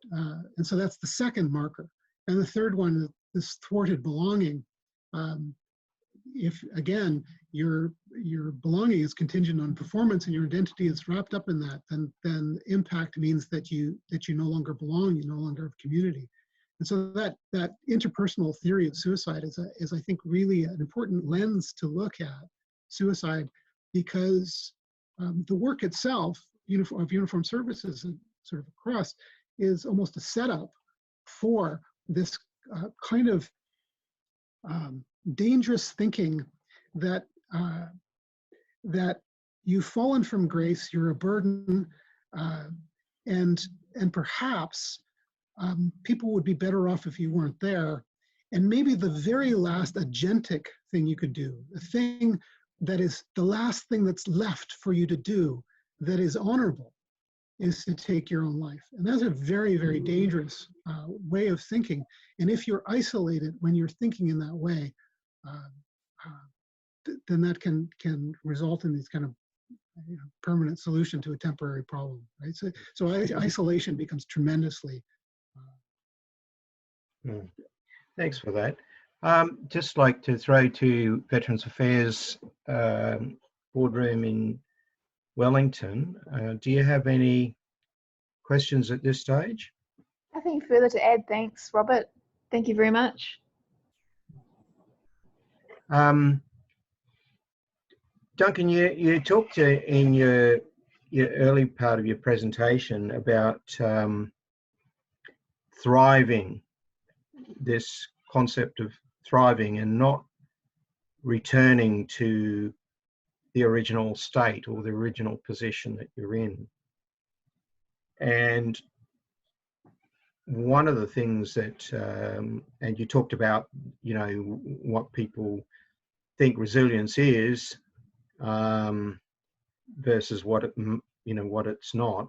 so that's the second marker. And the third one is this thwarted belonging. If again, your belonging is contingent on performance and your identity is wrapped up in that, then impact means that you no longer belong, you no longer have community. And so that interpersonal theory of suicide is I think really an important lens to look at suicide, because the work itself of uniformed services and sort of across is almost a setup for this kind of dangerous thinking that that you've fallen from grace, you're a burden, and perhaps people would be better off if you weren't there. And maybe the very last agentic thing you could do, the thing that is the last thing that's left for you to do that is honorable, is to take your own life. And that's a very, very dangerous way of thinking. And if you're isolated when you're thinking in that way, then that can result in these kind of permanent solution to a temporary problem, right? So isolation becomes tremendously. Thanks for that. Just like to throw to Veterans Affairs boardroom in Wellington. Do you have any questions at this stage? Nothing further to add. Thanks, Robert. Thank you very much. Duncan, you talked in your early part of your presentation about thriving, this concept of thriving and not returning to the original state or the original position that you're in. And one of the things that, and you talked about, you know, what people think resilience is versus what it, you know, what it's not.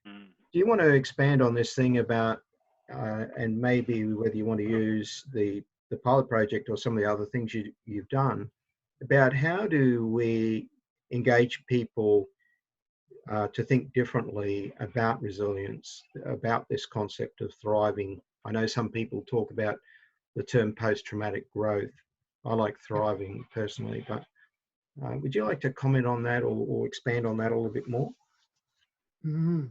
Do you want to expand on this thing about, and maybe whether you want to use the pilot project or some of the other things you've done, about how do we engage people to think differently about resilience, about this concept of thriving? I know some people talk about the term post-traumatic growth. I like thriving personally, but would you like to comment on that or expand on that a little bit more? Mhm.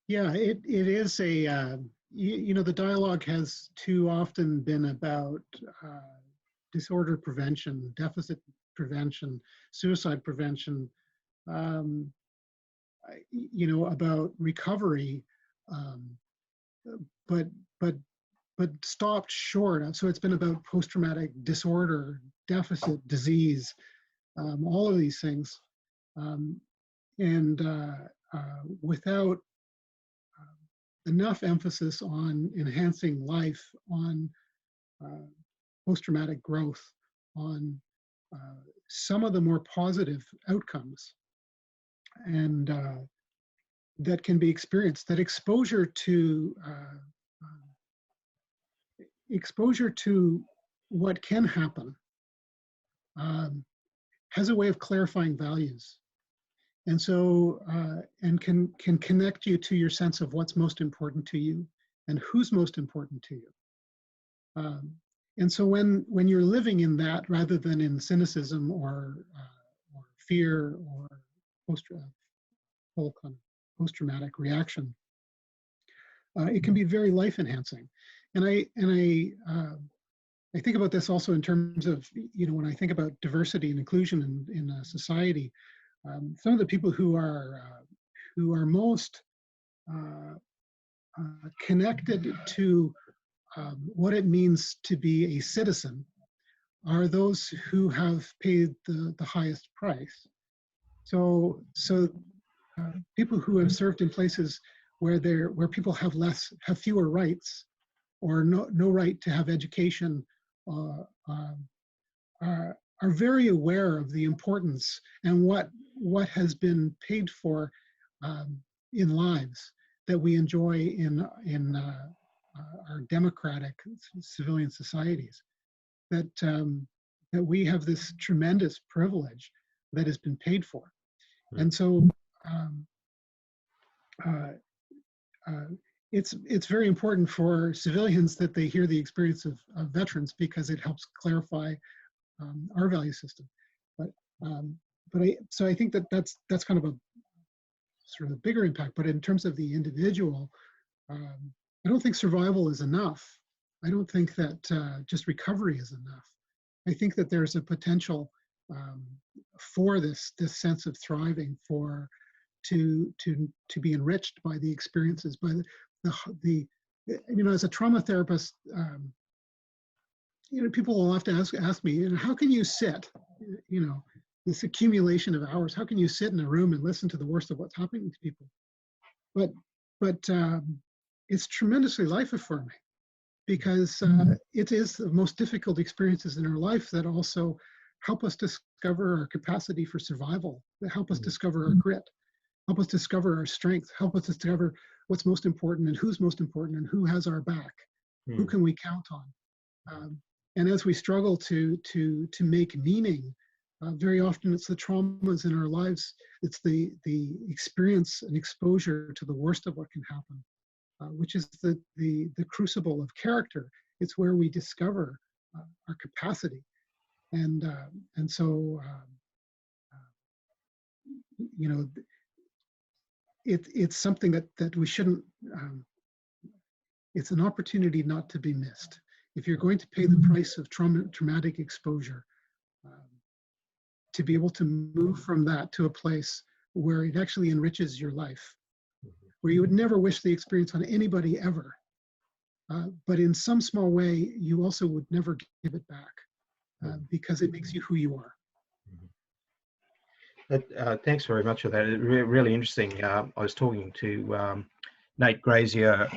Yeah, it is a, you know, the dialogue has too often been about disorder prevention, deficit prevention, suicide prevention, um, you know, about recovery, um, but but but stopped short. So it's been about post-traumatic disorder, deficit, disease, all of these things, um, and without enough emphasis on enhancing life, on uh, post-traumatic growth, on some of the more positive outcomes, and that can be experienced. That exposure to what can happen um, has a way of clarifying values, and so and can connect you to your sense of what's most important to you and who's most important to you. And so when you're living in that rather than in cynicism or fear or whole kind of post-traumatic reaction, it can be very life enhancing. And I think about this also in terms of, you know, when I think about diversity and inclusion in a society, some of the people who are most connected to what it means to be a citizen are those who have paid the highest price. So people who have served in places where people have fewer rights or no right to have education are very aware of the importance and what has been paid for in lives that we enjoy in our democratic civilian societies. That we have this tremendous privilege that has been paid for, and so it's very important for civilians that they hear the experience of veterans, because it helps clarify our value system. So I think that's kind of a sort of a bigger impact. But in terms of the individual, I don't think survival is enough. I don't think that just recovery is enough. I think that there's a potential for this sense of thriving, to be enriched by the experiences, by the you know, as a trauma therapist, you know, people will often ask me, you know, how can you sit, you know, this accumulation of hours, how can you sit in a room and listen to the worst of what's happening to people? But it's tremendously life affirming, because it is the most difficult experiences in our life that also help us discover our capacity for survival, that help us discover our grit, help us discover our strength, help us discover what's most important and who's most important and who has our back, who can we count on. And as we struggle to make meaning, very often it's the traumas in our lives, it's the experience and exposure to the worst of what can happen, which is the crucible of character. It's where we discover our capacity, and so you know, it's something that we shouldn't. It's an opportunity not to be missed. If you're going to pay the price of traumatic exposure, to be able to move from that to a place where it actually enriches your life, where you would never wish the experience on anybody ever, but in some small way, you also would never give it back, because it makes you who you are. Thanks very much for that. It's really interesting. I was talking to Nate Grazier,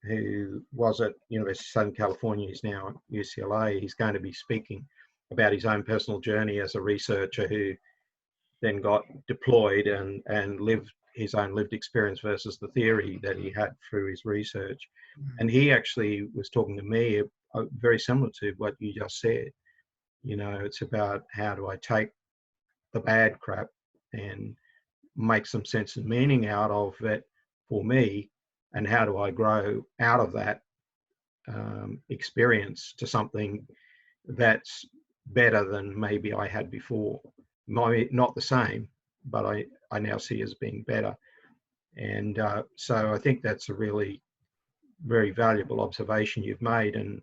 who was at University of Southern California. He's now at UCLA. He's going to be speaking about his own personal journey as a researcher who then got deployed and lived his own lived experience versus the theory that he had through his research. And he actually was talking to me very similar to what you just said. You know, it's about how do I take the bad crap and make some sense and meaning out of it for me, and how do I grow out of that experience to something that's better than maybe I had before. Maybe not the same, but I now see as being better. And so I think that's a really very valuable observation you've made. And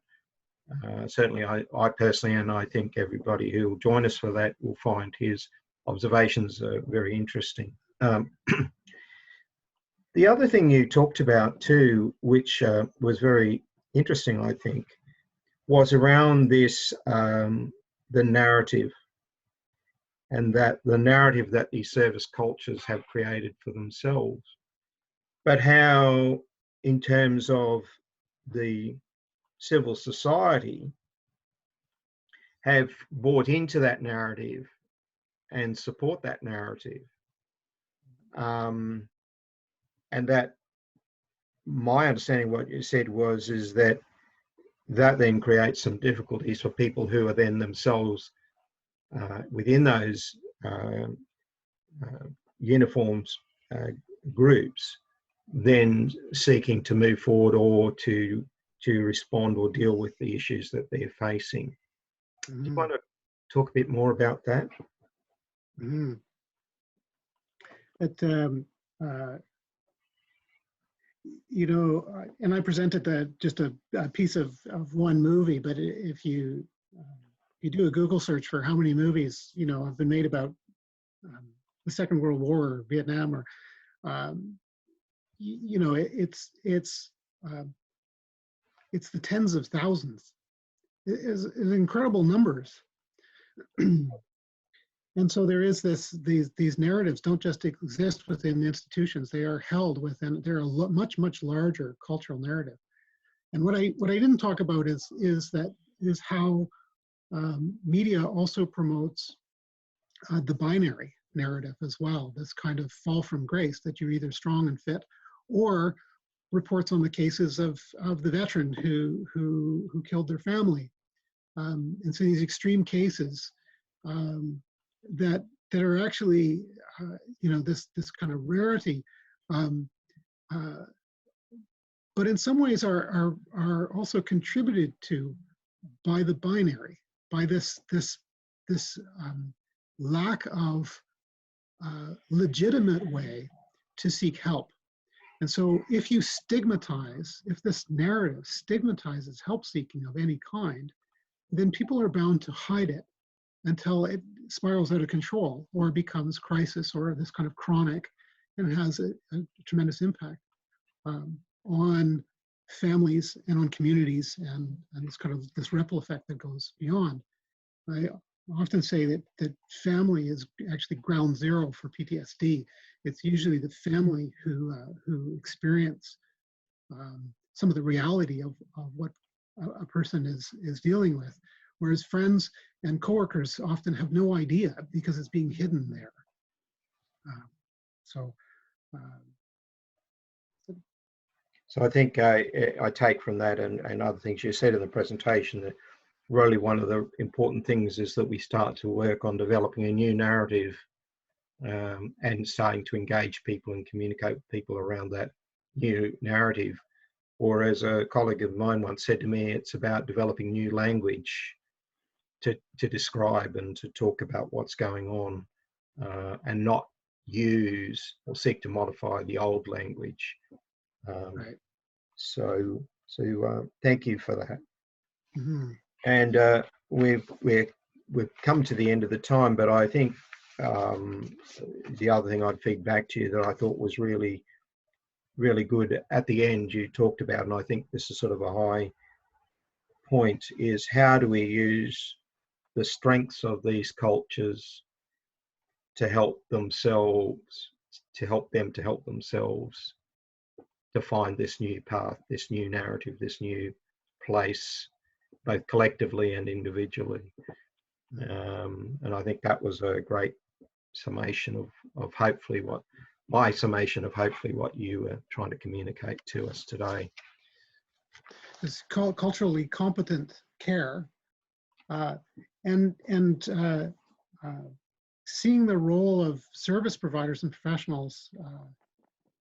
certainly I personally, and I think everybody who will join us for that will find his observations very interesting. The other thing you talked about too, which was very interesting, I think, was around this, the narrative, and that the narrative that these service cultures have created for themselves, but how in terms of the civil society have bought into that narrative and support that narrative. And that, my understanding of what you said is that then creates some difficulties for people who are then themselves within those uniforms groups, then seeking to move forward or to respond or deal with the issues that they're facing. Mm-hmm. Do you want to talk a bit more about that? Mm-hmm. You know, and I presented just a piece of one movie, but if you do a Google search for how many movies, you know, have been made about the Second World War or Vietnam, or you know, it's the tens of thousands. It's incredible numbers. And so there is these narratives don't just exist within the institutions; they are held within. They're a much larger cultural narrative. And what I didn't talk about is how media also promotes the binary narrative as well. This kind of fall from grace, that you're either strong and fit, or reports on the cases of the veteran who killed their family. And so these extreme cases that are actually, you know, this kind of rarity, but in some ways are also contributed to by the binary, by this lack of legitimate way to seek help. And so if you stigmatize, if this narrative stigmatizes help seeking of any kind, then people are bound to hide it until it spirals out of control or becomes crisis or this kind of chronic, and it has a tremendous impact on families and on communities, and this kind of this ripple effect that goes beyond. I often say that family is actually ground zero for PTSD. It's usually the family who experience some of the reality of what a person is dealing with, whereas friends and coworkers often have no idea because it's being hidden there. So I think I take from that and other things you said in the presentation that really one of the important things is that we start to work on developing a new narrative and starting to engage people and communicate with people around that new narrative. Or as a colleague of mine once said to me, it's about developing new language to describe and to talk about what's going on and not use or seek to modify the old language. right. So thank you for that. Mm-hmm. And we've come to the end of the time, but I think the other thing I'd feed back to you that I thought was really, really good at the end you talked about, and I think this is sort of a high point, is how do we use the strengths of these cultures to help themselves, to help themselves to find this new path, this new narrative, this new place, both collectively and individually. And I think that was a great summation of hopefully my summation of hopefully what you were trying to communicate to us today. It's called culturally competent care, and seeing the role of service providers and professionals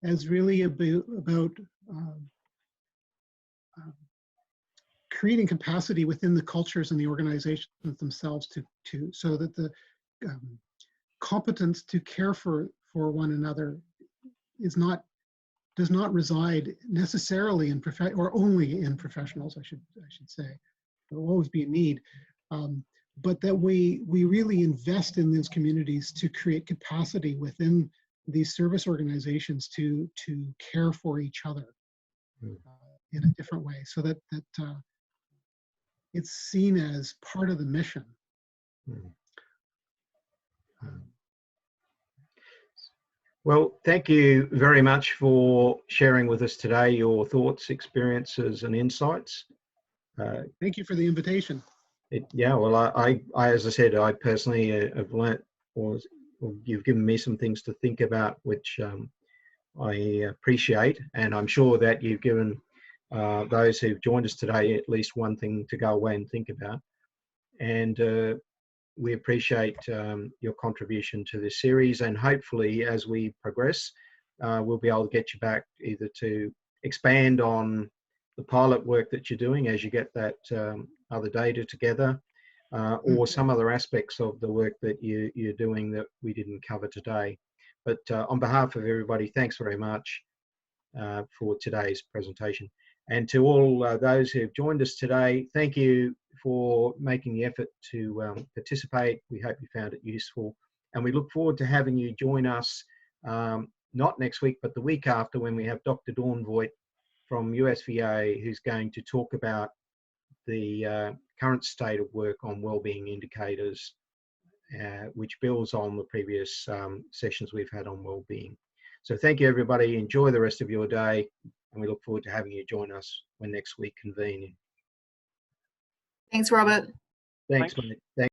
as really about creating capacity within the cultures and the organizations themselves to so that competence to care for one another does not reside necessarily in or only in professionals, I should say. There will always be a need, but that we really invest in these communities to create capacity within these service organizations to care for each other in a different way, so that it's seen as part of the mission. Well, thank you very much for sharing with us today your thoughts, experiences, and insights. Thank you for the invitation. Yeah, well, I, as I said, I personally have learnt, or you've given me some things to think about, which I appreciate, and I'm sure that you've given those who've joined us today at least one thing to go away and think about. And we appreciate your contribution to this series, and hopefully as we progress, we'll be able to get you back either to expand on the pilot work that you're doing as you get that other data together, or some other aspects of the work that you're doing that we didn't cover today. But on behalf of everybody, thanks very much for today's presentation. And to all those who have joined us today, thank you for making the effort to participate. We hope you found it useful. And we look forward to having you join us, not next week, but the week after, when we have Dr. Dawn Voigt from USVA, who's going to talk about the current state of work on wellbeing indicators, which builds on the previous sessions we've had on wellbeing. So thank you, everybody. Enjoy the rest of your day, and we look forward to having you join us when next week convene. Thanks, Robert. Thanks, mate. Thanks.